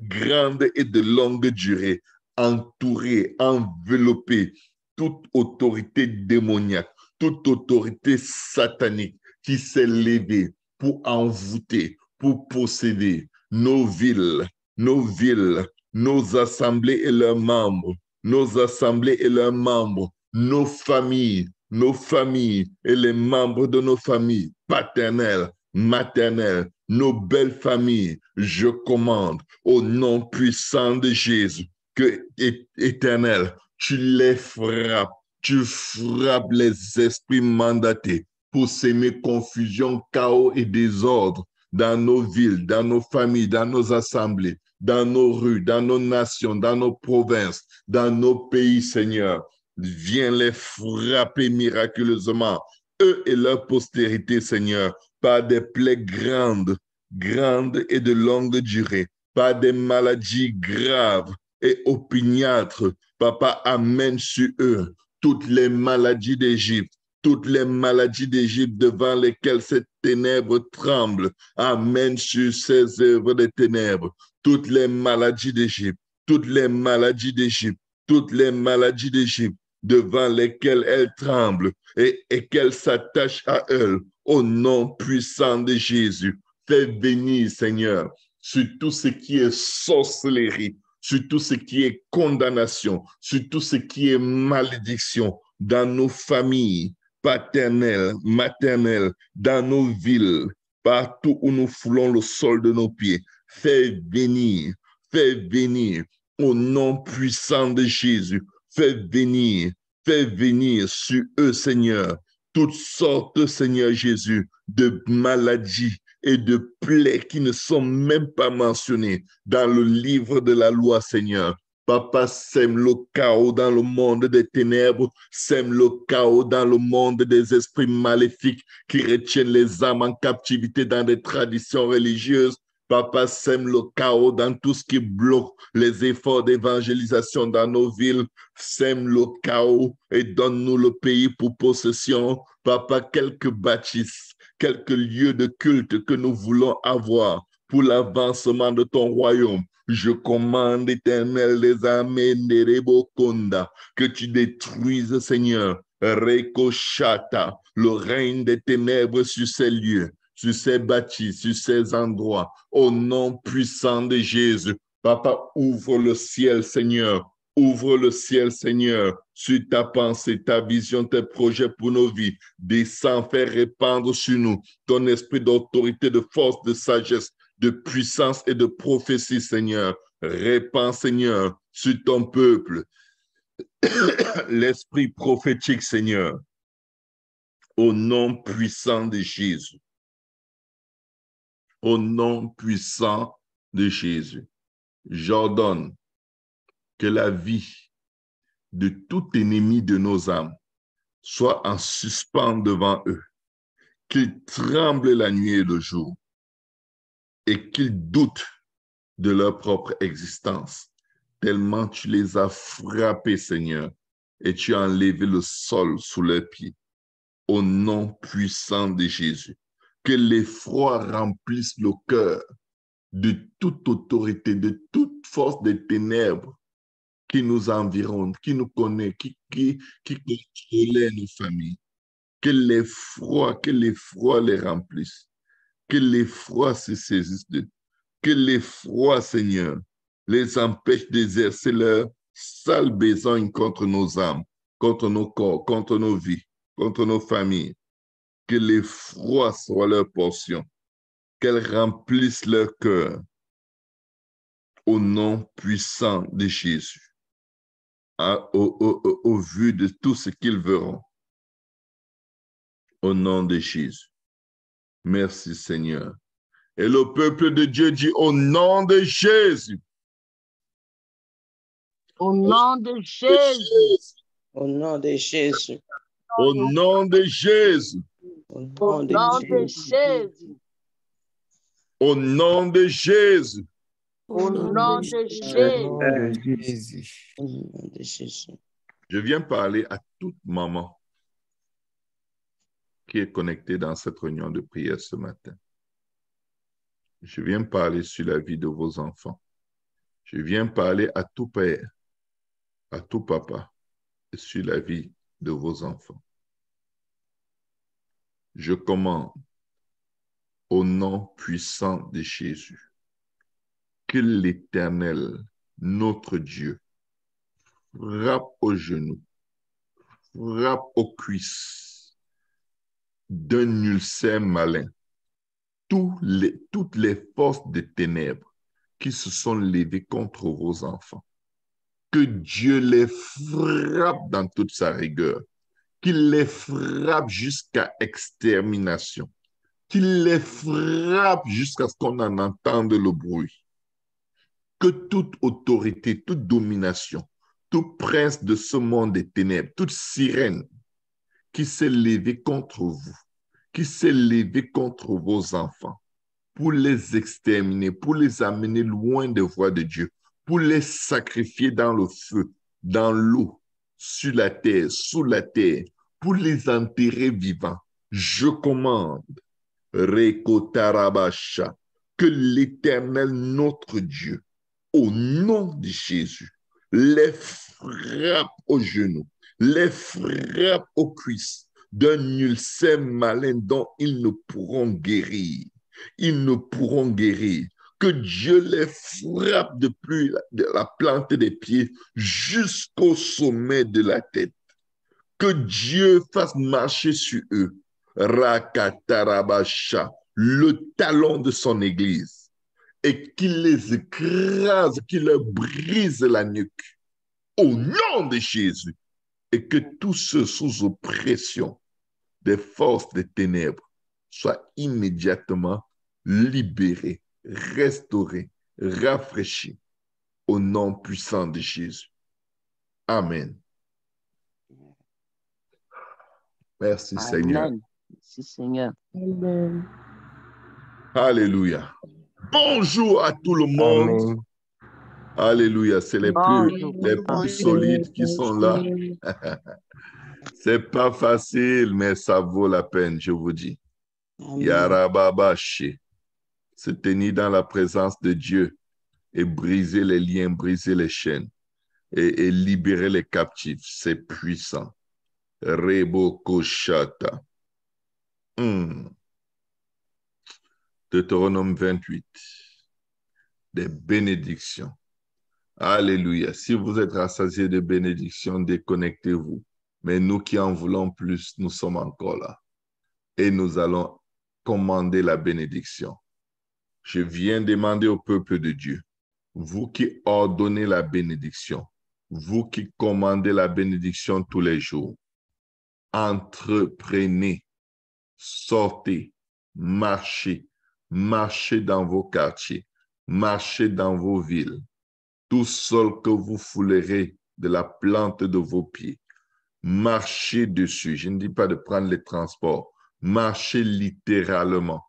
grande et de longue durée, entourées, enveloppées, toute autorité démoniaque, toute autorité satanique qui s'est levée pour envoûter, pour posséder nos villes, nos assemblées et leurs membres, nos familles et les membres de nos familles paternelles, maternelles, nos belles familles. Je commande au nom puissant de Jésus que, Éternel, tu les frappes, tu frappes les esprits mandatés pour s'aimer confusion, chaos et désordre dans nos villes, dans nos familles, dans nos assemblées, dans nos rues, dans nos nations, dans nos provinces, dans nos pays, Seigneur. Viens les frapper miraculeusement, eux et leur postérité, Seigneur, par des plaies grandes et de longue durée, par des maladies graves et opiniâtres. Papa, amène sur eux toutes les maladies d'Égypte, devant lesquelles ces ténèbres tremblent. Amène sur ces œuvres des ténèbres toutes les maladies d'Égypte, devant lesquelles elles tremblent et qu'elles s'attachent à elles au nom puissant de Jésus. Fais venir, Seigneur, sur tout ce qui est sorcellerie, sur tout ce qui est condamnation, sur tout ce qui est malédiction dans nos familles paternelles, maternelles, dans nos villes, partout où nous foulons le sol de nos pieds. Fais venir au nom puissant de Jésus. Fais venir sur eux, Seigneur, toutes sortes, Seigneur Jésus, de maladies et de plaies qui ne sont même pas mentionnées dans le livre de la loi, Seigneur. Papa, sème le chaos dans le monde des ténèbres, sème le chaos dans le monde des esprits maléfiques qui retiennent les âmes en captivité dans des traditions religieuses. Papa, sème le chaos dans tout ce qui bloque les efforts d'évangélisation dans nos villes. Sème le chaos et donne-nous le pays pour possession. Papa, quelques bâtisses, quelques lieux de culte que nous voulons avoir pour l'avancement de ton royaume. Je commande, Éternel des armées, Nerebokonda, que tu détruises, Seigneur, Rekoshata, le règne des ténèbres sur ces lieux, sur ces bâtis, sur ces endroits, au nom puissant de Jésus. Papa, ouvre le ciel, Seigneur. Ouvre le ciel, Seigneur, sur ta pensée, ta vision, tes projets pour nos vies. Descends, fais répandre sur nous ton esprit d'autorité, de force, de sagesse, de puissance et de prophétie, Seigneur. Répands, Seigneur, sur ton peuple l'esprit prophétique, Seigneur, au nom puissant de Jésus. Au nom puissant de Jésus. J'ordonne que la vie de tout ennemi de nos âmes soit en suspens devant eux, qu'ils tremblent la nuit et le jour et qu'ils doutent de leur propre existence, tellement tu les as frappés, Seigneur, et tu as enlevé le sol sous leurs pieds. Au nom puissant de Jésus, que l'effroi remplisse le cœur de toute autorité, de toute force des ténèbres qui nous environne, qui nous connaît, qui contrôlait nos familles. Que l'effroi les remplisse. Que l'effroi se saisisse d'eux. Que l'effroi, Seigneur, les empêche d'exercer leur sale besogne contre nos âmes, contre nos corps, contre nos vies, contre nos familles. Que l'effroi soit leur portion. Qu'elle remplisse leur cœur. Au nom puissant de Jésus. Au vu de tout ce qu'ils verront. Au nom de Jésus. Merci, Seigneur. Et le peuple de Dieu dit au nom de Jésus. Au nom de Jésus. Au nom de Jésus. Au nom de Jésus. Au Au nom de Jésus. Au nom de Jésus. Au nom de Jésus. Au nom de Jésus. Je viens parler à toute maman qui est connectée dans cette réunion de prière ce matin. Je viens parler sur la vie de vos enfants. Je viens parler à tout père, à tout papa, sur la vie de vos enfants. Je commande au nom puissant de Jésus que l'Éternel, notre Dieu, frappe aux genoux, frappe aux cuisses d'un ulcère malin toutes les forces des ténèbres qui se sont levées contre vos enfants. Que Dieu les frappe dans toute sa rigueur, qu'il les frappe jusqu'à extermination, qu'il les frappe jusqu'à ce qu'on en entende le bruit. Que toute autorité, toute domination, tout prince de ce monde des ténèbres, toute sirène qui s'est levée contre vous, qui s'est levée contre vos enfants, pour les exterminer, pour les amener loin des voies de Dieu, pour les sacrifier dans le feu, dans l'eau, sur la terre, sous la terre, pour les enterrer vivants. Je commande, Rekotarabasha, que l'Éternel, notre Dieu, au nom de Jésus, les frappe aux genoux, les frappe aux cuisses d'un ulcère malin dont ils ne pourront guérir. Ils ne pourront guérir. Que Dieu les frappe depuis la plante des pieds jusqu'au sommet de la tête. Que Dieu fasse marcher sur eux, Rakatarabasha, le talon de son église, et qu'il les écrase, qu'il leur brise la nuque, au nom de Jésus, et que tous ceux sous oppression des forces des ténèbres soient immédiatement libérés, restaurés, rafraîchis, au nom puissant de Jésus. Amen. Merci Seigneur. Amen. Merci Seigneur. Amen. Alléluia. Bonjour à tout le monde. Amen. Alléluia. C'est les Bonjour. plus solides qui sont là. C'est pas facile, mais ça vaut la peine, je vous dis. Amen. Yarababashi. Se tenir dans la présence de Dieu et briser les liens, briser les chaînes et libérer les captifs. C'est puissant. Rebo Koshata. Deutéronome 28. Des bénédictions. Alléluia. Si vous êtes rassasiés de bénédictions, déconnectez-vous. Mais nous qui en voulons plus, nous sommes encore là. Et nous allons commander la bénédiction. Je viens demander au peuple de Dieu, vous qui ordonnez la bénédiction, vous qui commandez la bénédiction tous les jours, entreprenez, sortez, marchez, marchez dans vos quartiers, marchez dans vos villes, tout sol que vous foulerez de la plante de vos pieds. Marchez dessus. Je ne dis pas de prendre les transports. Marchez littéralement.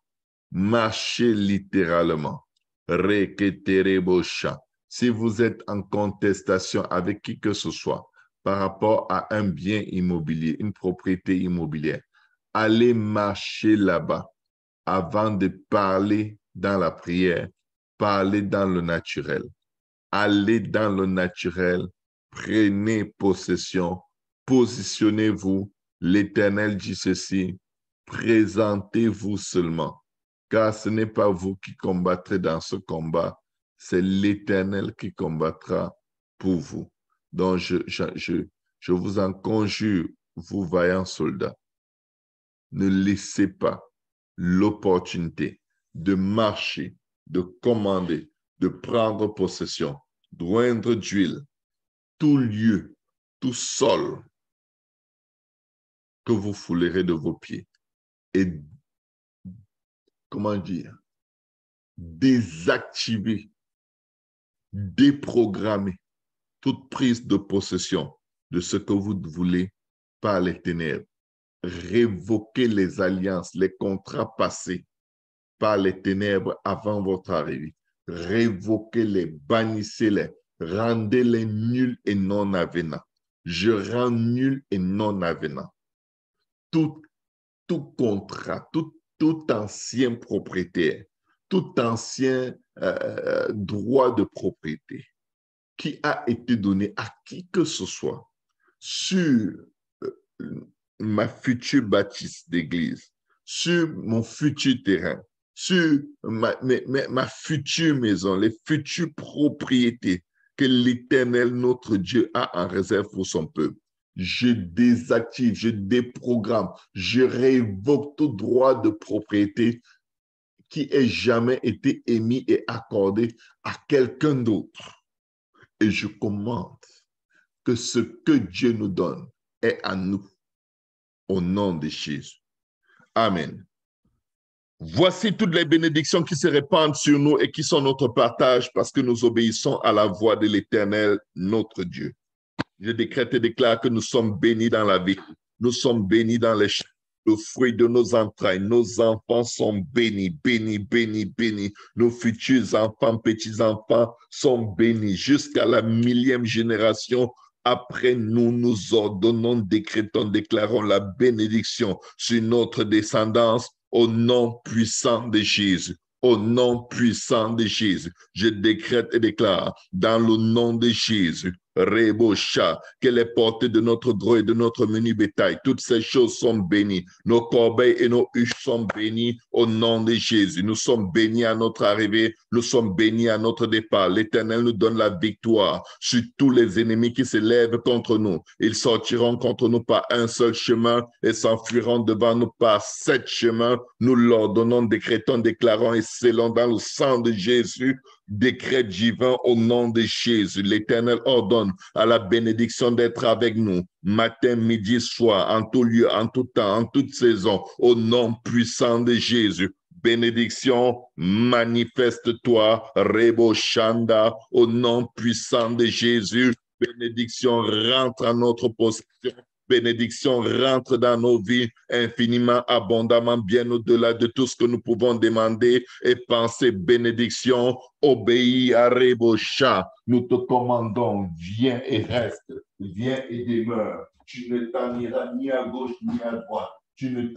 Marchez littéralement. Reketerebosha. Si vous êtes en contestation avec qui que ce soit par rapport à un bien immobilier, une propriété immobilière, allez marcher là-bas avant de parler dans la prière, parlez dans le naturel. Allez dans le naturel, prenez possession, positionnez-vous. L'Éternel dit ceci, présentez-vous seulement, car ce n'est pas vous qui combattrez dans ce combat, c'est l'Éternel qui combattra pour vous. Donc, je vous en conjure, vous vaillants soldats, ne laissez pas l'opportunité de marcher, de commander, de prendre possession, d'oindre d'huile, tout lieu, tout sol que vous foulerez de vos pieds et, comment dire, désactiver, déprogrammer toute prise de possession de ce que vous voulez par les ténèbres. Révoquer les alliances, les contrats passés par les ténèbres avant votre arrivée. Révoquez-les, bannissez-les, rendez-les nuls et non avenants. Je rends nul et non avenant tout contrat, tout ancien propriétaire, tout ancien droit de propriété qui a été donné à qui que ce soit sur ma future bâtisse d'église, sur mon futur terrain, sur ma future maison, les futures propriétés que l'Éternel, notre Dieu, a en réserve pour son peuple. Je désactive, je déprogramme, je révoque tout droit de propriété qui ait jamais été émis et accordé à quelqu'un d'autre. Et je commande que ce que Dieu nous donne est à nous, au nom de Jésus. Amen. Voici toutes les bénédictions qui se répandent sur nous et qui sont notre partage parce que nous obéissons à la voix de l'Éternel, notre Dieu. Je décrète et déclare que nous sommes bénis dans la vie. Nous sommes bénis dans les champs. Le fruit de nos entrailles, nos enfants sont bénis, bénis, bénis, bénis. Nos futurs enfants, petits-enfants sont bénis jusqu'à la 1000e génération. Après nous, nous ordonnons, décrétons, déclarons la bénédiction sur notre descendance au nom puissant de Jésus. Au nom puissant de Jésus, je décrète et déclare dans le nom de Jésus, Rebosha, que les portées de notre gros et de notre menu bétail, toutes ces choses sont bénies. Nos corbeilles et nos huches sont bénies au nom de Jésus. Nous sommes bénis à notre arrivée, nous sommes bénis à notre départ. L'Éternel nous donne la victoire sur tous les ennemis qui se lèvent contre nous. Ils sortiront contre nous par un seul chemin et s'enfuiront devant nous par 7 chemins. Nous l'ordonnons, décrétons, déclarons et scellons dans le sang de Jésus. Décret divin au nom de Jésus. L'Éternel ordonne à la bénédiction d'être avec nous, matin, midi, soir, en tout lieu, en tout temps, en toute saison, au nom puissant de Jésus. Bénédiction, manifeste-toi, Rebo Shanda, au nom puissant de Jésus. Bénédiction, rentre à notre possession. Bénédiction rentre dans nos vies infiniment, abondamment, bien au-delà de tout ce que nous pouvons demander et penser. Bénédiction, obéis à Rebosha. Nous te commandons, viens et reste, viens et demeure. Tu ne t'en iras ni à gauche ni à droite. Tu ne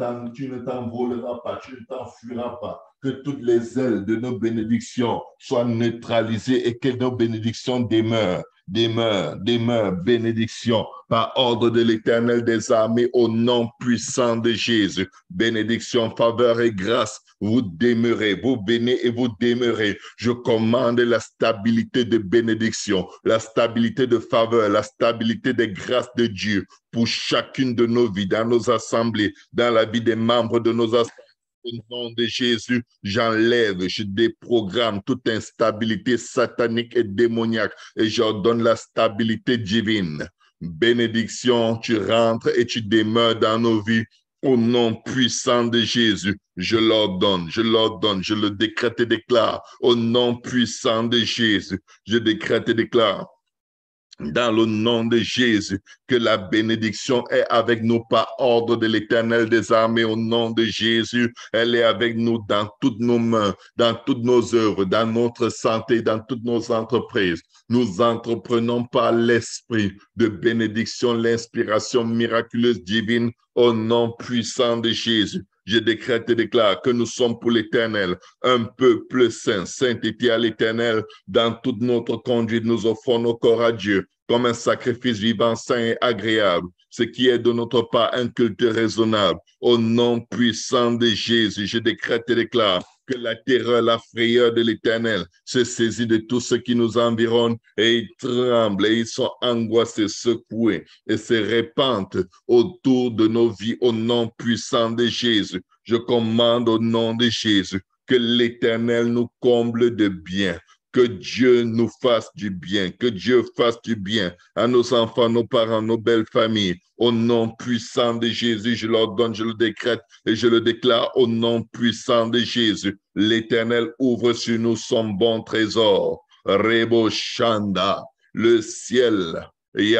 t'envoleras pas, tu ne t'enfuiras pas. Que toutes les ailes de nos bénédictions soient neutralisées et que nos bénédictions demeurent. Demeure, bénédiction, par ordre de l'Éternel des armées, au nom puissant de Jésus. Bénédiction, faveur et grâce, vous demeurez, vous bénissez et vous demeurez. Je commande la stabilité de bénédiction, la stabilité de faveur, la stabilité des grâces de Dieu pour chacune de nos vies, dans nos assemblées, dans la vie des membres de nos assemblées. Au nom de Jésus, j'enlève, je déprogramme toute instabilité satanique et démoniaque et j'ordonne la stabilité divine. Bénédiction, tu rentres et tu demeures dans nos vies au nom puissant de Jésus. Je l'ordonne, je le décrète et déclare au nom puissant de Jésus. Je décrète et déclare. Dans le nom de Jésus, que la bénédiction est avec nous par ordre de l'Éternel des armées. Au nom de Jésus, elle est avec nous dans toutes nos mains, dans toutes nos œuvres, dans notre santé, dans toutes nos entreprises. Nous entreprenons par l'esprit de bénédiction, l'inspiration miraculeuse divine au nom puissant de Jésus. Je décrète et déclare que nous sommes pour l'Éternel, un peuple saint, sainteté à l'Éternel. Dans toute notre conduite, nous offrons nos corps à Dieu comme un sacrifice vivant, saint et agréable, ce qui est de notre part un culte raisonnable. Au nom puissant de Jésus, je décrète et déclare que la terreur, la frayeur de l'Éternel se saisit de tout ce qui nous environne et ils tremblent et ils sont angoissés, secoués et se répandent autour de nos vies au nom puissant de Jésus. Je commande au nom de Jésus que l'Éternel nous comble de bien. Que Dieu nous fasse du bien, que Dieu fasse du bien à nos enfants, nos parents, nos belles familles. Au nom puissant de Jésus, je l'ordonne, je le décrète et je le déclare au nom puissant de Jésus. L'Éternel ouvre sur nous son bon trésor. Rebo Shanda, le ciel. Je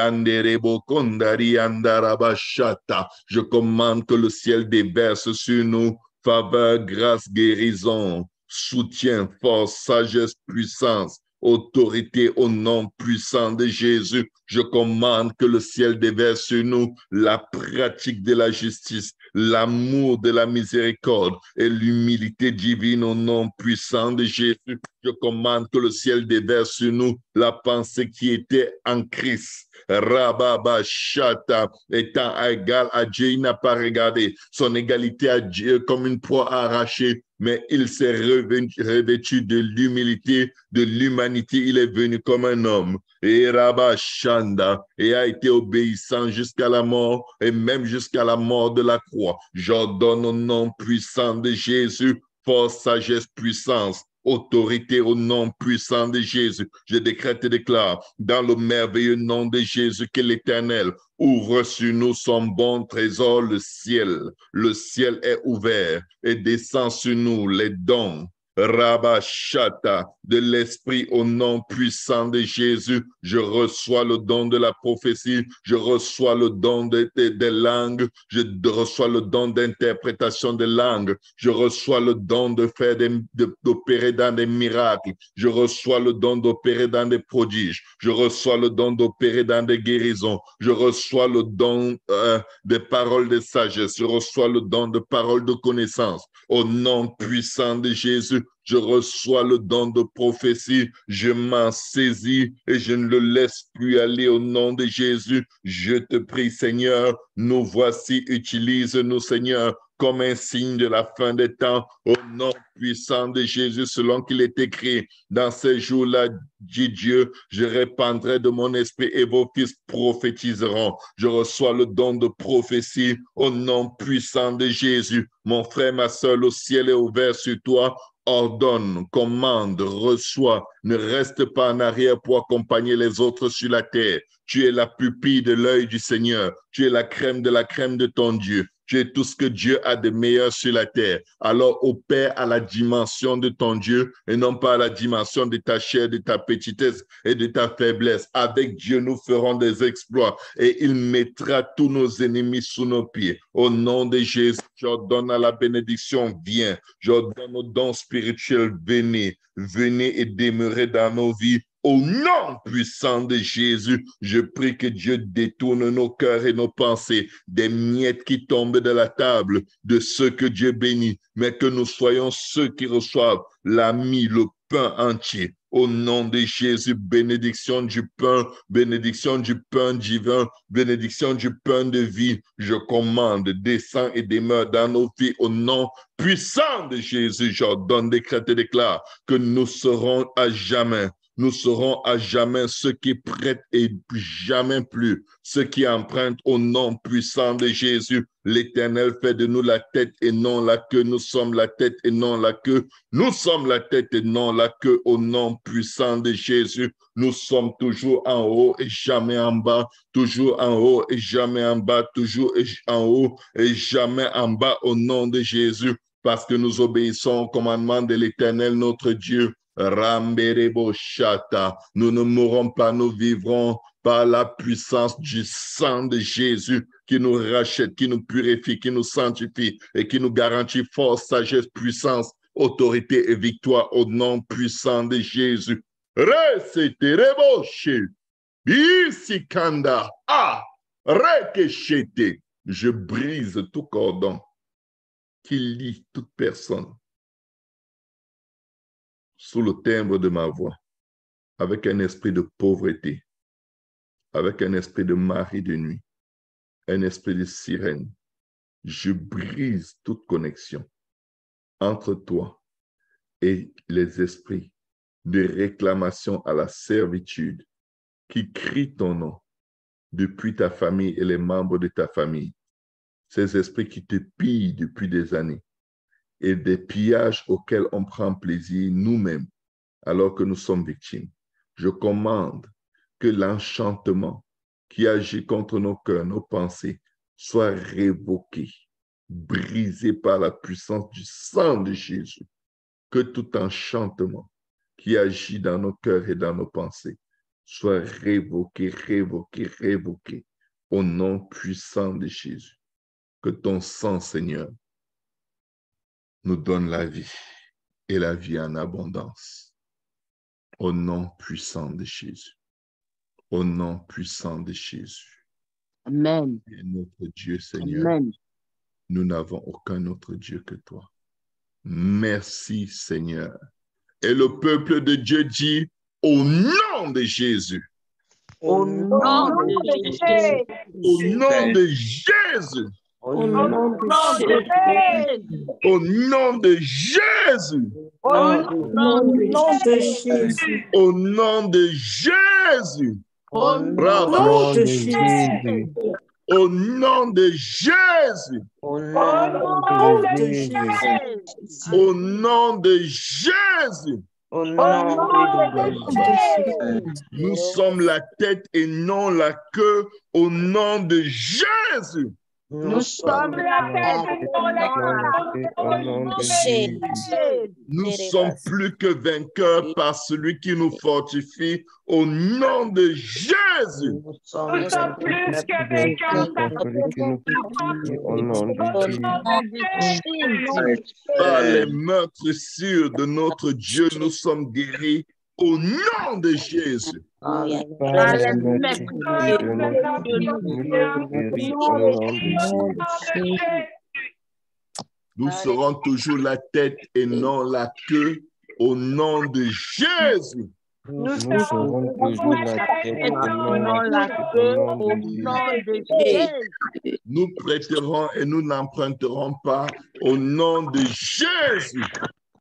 commande que le ciel déverse sur nous faveur, grâce, guérison, soutien, force, sagesse, puissance, autorité au nom puissant de Jésus. Je commande que le ciel déverse sur nous la pratique de la justice, l'amour de la miséricorde et l'humilité divine au nom puissant de Jésus. Je commande que le ciel déverse sur nous la pensée qui était en Christ. Rababa Shata, étant égal à Dieu, il n'a pas regardé son égalité à Dieu comme une proie arrachée, mais il s'est revêtu de l'humilité, de l'humanité. Il est venu comme un homme. Et Rabba Shanda, et a été obéissant jusqu'à la mort, et même jusqu'à la mort de la croix. J'ordonne au nom puissant de Jésus, force, sagesse, puissance, autorité au nom puissant de Jésus. Je décrète et déclare dans le merveilleux nom de Jésus que l'Éternel ouvre sur nous son bon trésor, le ciel. Le ciel est ouvert et descend sur nous les dons. Rabashata, de l'esprit au nom puissant de Jésus, je reçois le don de la prophétie, je reçois le don des langues, je reçois le don d'interprétation des langues, je reçois le don de faire d'opérer dans des miracles, je reçois le don d'opérer dans des prodiges, je reçois le don d'opérer dans des guérisons, je reçois le don des paroles de sagesse, je reçois le don de paroles de connaissance. Au nom puissant de Jésus, Jésus, je reçois le don de prophétie, je m'en saisis et je ne le laisse plus aller au nom de Jésus. Je te prie, Seigneur, nous voici, utilise-nous, Seigneur, comme un signe de la fin des temps, au nom puissant de Jésus, selon qu'il est écrit. Dans ces jours-là, dit Dieu, je répandrai de mon esprit et vos fils prophétiseront. Je reçois le don de prophétie au nom puissant de Jésus. Mon frère, ma soeur, le ciel est ouvert sur toi. Ordonne, commande, reçois, ne reste pas en arrière pour accompagner les autres sur la terre. Tu es la pupille de l'œil du Seigneur. Tu es la crème de ton Dieu. Tu es tout ce que Dieu a de meilleur sur la terre. Alors opère à la dimension de ton Dieu et non pas à la dimension de ta chair, de ta petitesse et de ta faiblesse. Avec Dieu, nous ferons des exploits et il mettra tous nos ennemis sous nos pieds. Au nom de Jésus, j'ordonne à la bénédiction, viens. J'ordonne au don spirituel, venez. Venez et demeurez dans nos vies. Au nom puissant de Jésus, je prie que Dieu détourne nos cœurs et nos pensées des miettes qui tombent de la table de ceux que Dieu bénit, mais que nous soyons ceux qui reçoivent la mie, le pain entier. Au nom de Jésus, bénédiction du pain divin, bénédiction du pain de vie. Je commande, descends et demeure dans nos vies au nom puissant de Jésus. J'ordonne, décrète et déclare que nous serons à jamais. Nous serons à jamais ceux qui prêtent et jamais plus, ceux qui empruntent au nom puissant de Jésus. L'Éternel fait de nous la tête et non la queue. Nous sommes la tête et non la queue. Nous sommes la tête et non la queue au nom puissant de Jésus. Nous sommes toujours en haut et jamais en bas. Toujours en haut et jamais en bas. Toujours en haut et jamais en bas au nom de Jésus. Parce que nous obéissons au commandement de l'Éternel notre Dieu. Ramberebo Shata. Nous ne mourrons pas, nous vivrons par la puissance du sang de Jésus qui nous rachète, qui nous purifie, qui nous sanctifie et qui nous garantit force, sagesse, puissance, autorité et victoire au nom puissant de Jésus. Resetereboche. Bisikanda. Ah. Rekeshete. Je brise tout cordon qui lie toute personne sous le timbre de ma voix, avec un esprit de pauvreté, avec un esprit de mari de nuit, un esprit de sirène. Je brise toute connexion entre toi et les esprits de réclamation à la servitude qui crient ton nom depuis ta famille et les membres de ta famille. Ces esprits qui te pillent depuis des années et des pillages auxquels on prend plaisir nous-mêmes alors que nous sommes victimes. Je commande que l'enchantement qui agit contre nos cœurs, nos pensées, soit révoqué, brisé par la puissance du sang de Jésus. Que tout enchantement qui agit dans nos cœurs et dans nos pensées soit révoqué, révoqué, révoqué au nom puissant de Jésus. Que ton sang, Seigneur, nous donne la vie et la vie en abondance. Au nom puissant de Jésus. Au nom puissant de Jésus. Amen. Et notre Dieu, Seigneur, Amen. nous n'avons aucun autre Dieu que toi. Merci, Seigneur. Et le peuple de Dieu dit, au nom de Jésus. Au nom de Jésus. Au nom de Jésus. Au nom de Jésus. Au nom de Jésus. Au nom de Jésus. Au nom de Jésus. Au nom de Jésus. Au nom de Jésus. Au nom de Jésus. Au nom de Jésus. Au nom de Jésus. Nous sommes la tête et non la queue au nom de Jésus. Nous sommes la tête au nom de Jésus. Nous sommes plus que vainqueurs par celui qui nous fortifie au nom de Jésus. Nous sommes plus que vainqueurs au nom de Jésus. Par les meurtres sûrs de notre Dieu, nous sommes guéris au nom de Jésus. Nous serons toujours la tête et non la queue au nom de Jésus. Nous serons toujours la tête et non la queue au nom de Jésus. Nous prêterons et nous n'emprunterons pas au nom de Jésus.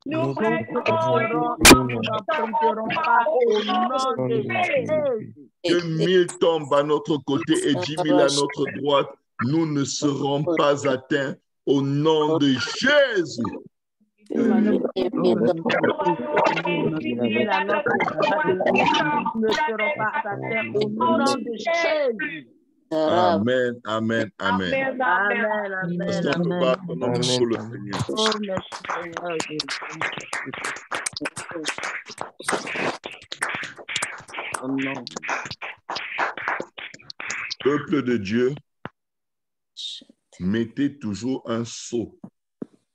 Nous prêterons et nous n'emprunterons pas au nom de Jésus. Que 1000 tombent à notre côté et 10 000 à notre droite, nous ne serons pas atteints au nom de Jésus. Ne serons pas atteints au nom de Jésus. Amen, amen, amen. Amen, amen. Est-ce qu'on peut battre ton nom pour le Seigneur? Oh, merci Seigneur. Amen. Peuple de Dieu, mettez toujours un sceau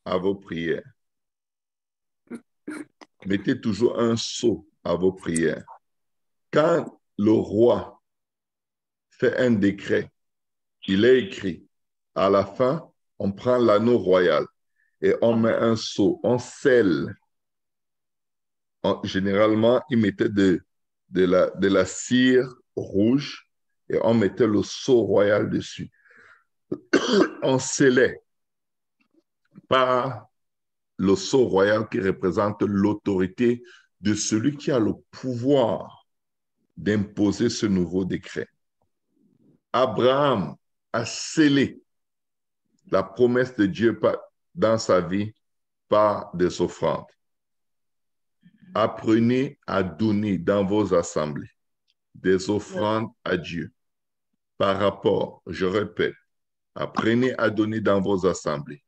à vos prières. Mettez toujours un sceau à vos prières. Quand le roi fait un décret, il est écrit, à la fin, on prend l'anneau royal et on met un sceau, on scelle. Généralement, ils mettaient de la cire rouge et on mettait le sceau royal dessus. On scellait par le sceau royal qui représente l'autorité de celui qui a le pouvoir d'imposer ce nouveau décret. Abraham a scellé la promesse de Dieu dans sa vie par des offrandes. Apprenez à donner dans vos assemblées des offrandes à Dieu. Par rapport, je répète, apprenez à donner dans vos assemblées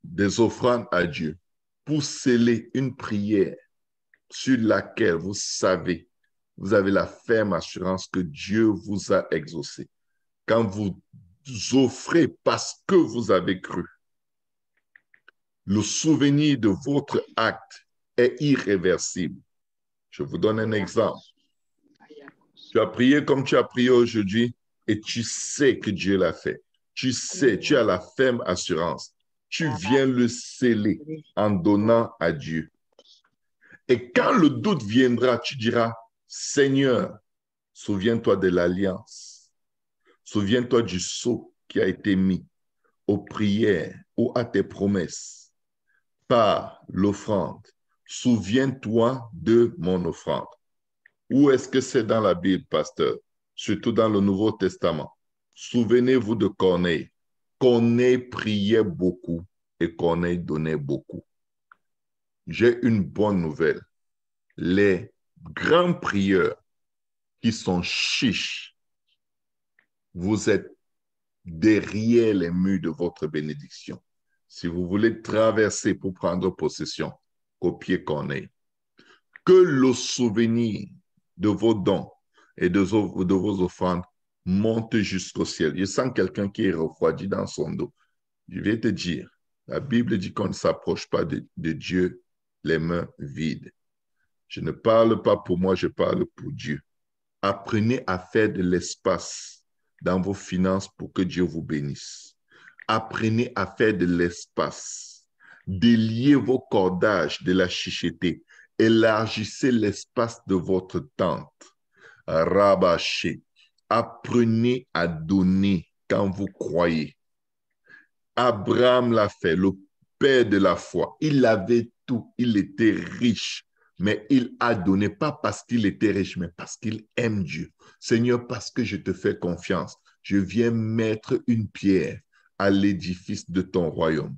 des offrandes à Dieu pour sceller une prière sur laquelle vous savez, vous avez la ferme assurance que Dieu vous a exaucé. Quand vous offrez parce que vous avez cru, le souvenir de votre acte est irréversible. Je vous donne un exemple. Tu as prié comme tu as prié aujourd'hui et tu sais que Dieu l'a fait. Tu sais, tu as la ferme assurance. Tu viens le sceller en donnant à Dieu. Et quand le doute viendra, tu diras, Seigneur, souviens-toi de l'alliance. Souviens-toi du sceau qui a été mis aux prières ou à tes promesses par l'offrande. Souviens-toi de mon offrande. Où est-ce que c'est dans la Bible, pasteur? Surtout dans le Nouveau Testament. Souvenez-vous de Corneille. Corneille priait beaucoup et Corneille donnait beaucoup. J'ai une bonne nouvelle. Les grands prieurs qui sont chiches, vous êtes derrière les murs de votre bénédiction. Si vous voulez traverser pour prendre possession, copiez Corneille. Que le souvenir de vos dons et de vos offrandes monte jusqu'au ciel. Je sens quelqu'un qui est refroidi dans son dos. Je vais te dire, la Bible dit qu'on ne s'approche pas de Dieu les mains vides. Je ne parle pas pour moi, je parle pour Dieu. Apprenez à faire de l'espace dans vos finances pour que Dieu vous bénisse. Apprenez à faire de l'espace. Déliez vos cordages de la chicheté. Élargissez l'espace de votre tente. Rabâchez. Apprenez à donner quand vous croyez. Abraham l'a fait, le père de la foi. Il avait tout, il était riche, mais il a donné, pas parce qu'il était riche, mais parce qu'il aime Dieu. Seigneur, parce que je te fais confiance, je viens mettre une pierre à l'édifice de ton royaume.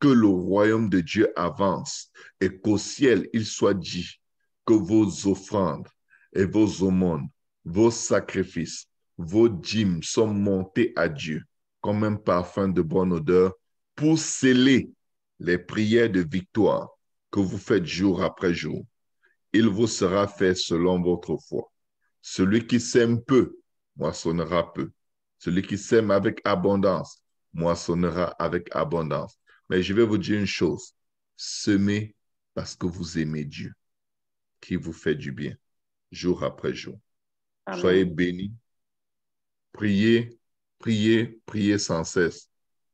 Que le royaume de Dieu avance et qu'au ciel, il soit dit que vos offrandes et vos aumônes, vos sacrifices, vos dîmes sont montés à Dieu comme un parfum de bonne odeur pour sceller les prières de victoire que vous faites jour après jour. Il vous sera fait selon votre foi. Celui qui sème peu, moissonnera peu. Celui qui sème avec abondance, moissonnera avec abondance. Mais je vais vous dire une chose, semez parce que vous aimez Dieu, qui vous fait du bien, jour après jour. Amen. Soyez bénis, priez, priez, priez sans cesse.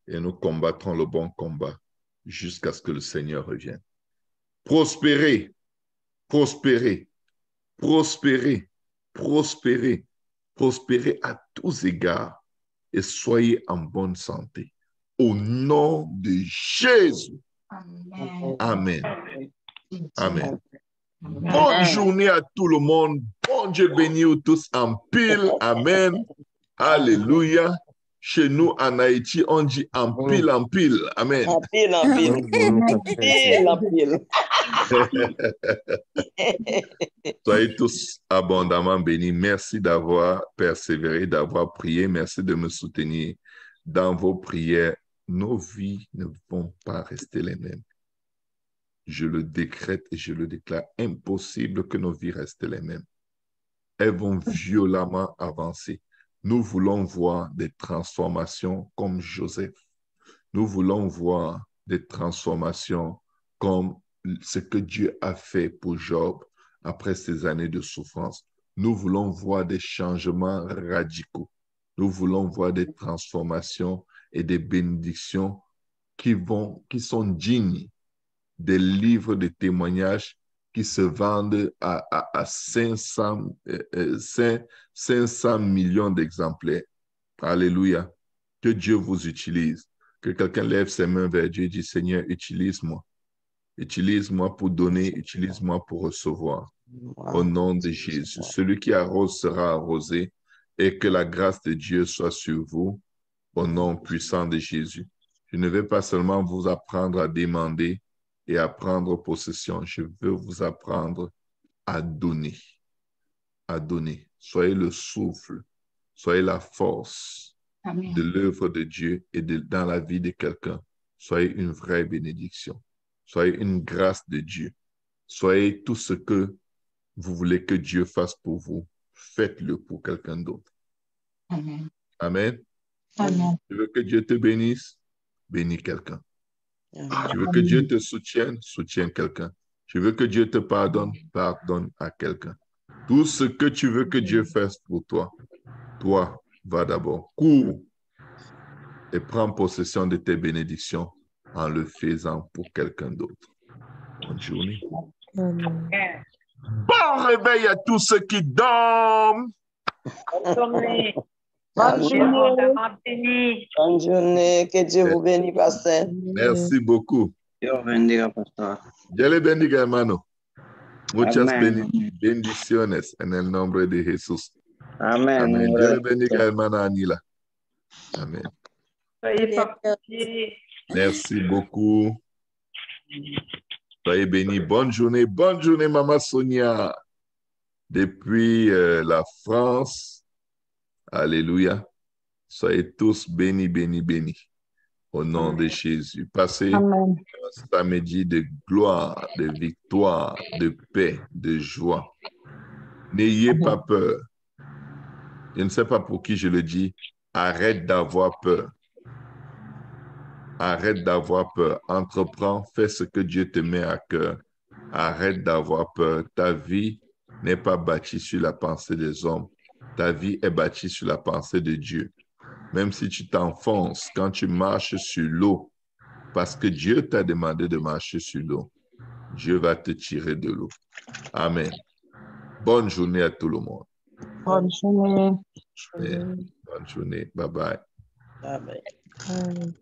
et nous combattrons le bon combat jusqu'à ce que le Seigneur revienne. Prospérez, prospérez, prospérez, prospérez, prospérez à tous égards et soyez en bonne santé. Au nom de Jésus. Amen. Amen. Bonne journée à tout le monde. Bon Dieu bénit vous tous en pile. Amen. Alléluia. Chez nous, en Haïti, on dit en pile, en pile. Amen. En pile, en pile. Pile, en pile. Soyez tous abondamment bénis. Merci d'avoir persévéré, d'avoir prié. Merci de me soutenir dans vos prières. Nos vies ne vont pas rester les mêmes. Je le décrète et je le déclare. Impossible que nos vies restent les mêmes. Elles vont violemment avancer. Nous voulons voir des transformations comme Joseph. Nous voulons voir des transformations comme ce que Dieu a fait pour Job après ces années de souffrance. Nous voulons voir des changements radicaux. Nous voulons voir des transformations et des bénédictions qui sont dignes des livres de témoignages qui se vendent à 500 millions d'exemplaires. Alléluia. Que Dieu vous utilise. Que quelqu'un lève ses mains vers Dieu et dit, Seigneur, utilise-moi. Utilise-moi pour donner, utilise-moi pour recevoir. Au nom de Jésus. Celui qui arrose sera arrosé et que la grâce de Dieu soit sur vous au nom puissant de Jésus. Je ne vais pas seulement vous apprendre à demander et à prendre possession. Je veux vous apprendre à donner. À donner. Soyez le souffle, soyez la force de l'œuvre de Dieu et dans la vie de quelqu'un. Soyez une vraie bénédiction. Soyez une grâce de Dieu. Soyez tout ce que vous voulez que Dieu fasse pour vous. Faites-le pour quelqu'un d'autre. Amen. Amen. Amen. Tu veux que Dieu te bénisse? Bénis quelqu'un. Amen. Tu veux que Dieu te soutienne? Soutiens quelqu'un. Tu veux que Dieu te pardonne? Pardonne à quelqu'un. Tout ce que tu veux que Dieu fasse pour toi, toi, va d'abord. Cours et prends possession de tes bénédictions en le faisant pour quelqu'un d'autre. Bonne journée. Amen. Bon réveil à tous ceux qui dorment. Bonne journée. Bonne Béni. Bonne journée. Que Dieu vous bénisse, pasteur. Merci beaucoup. Dios bendiga, pastor. Dios le bendiga, hermano. Muchas Amén. bendiciones en el nombre de Jesús. Amén. Amén. Dios le bendiga, hermana Anila. Amén. Soyez fortifiés. Merci beaucoup. Soyez bénis. Bonne journée, Maman Sonia. Depuis la France. Alléluia. Soyez tous bénis, bénis, bénis. Au nom de Jésus. Passez un samedi de gloire, de victoire, de paix, de joie. N'ayez pas peur. Je ne sais pas pour qui je le dis. Arrête d'avoir peur. Arrête d'avoir peur. Entreprends, fais ce que Dieu te met à cœur. Arrête d'avoir peur. Ta vie n'est pas bâtie sur la pensée des hommes. Ta vie est bâtie sur la pensée de Dieu. Même si tu t'enfonces, quand tu marches sur l'eau, parce que Dieu t'a demandé de marcher sur l'eau, Dieu va te tirer de l'eau. Amen. Bonne journée à tout le monde. Bonne journée. Bonne journée. Bye bye. Amen. Amen.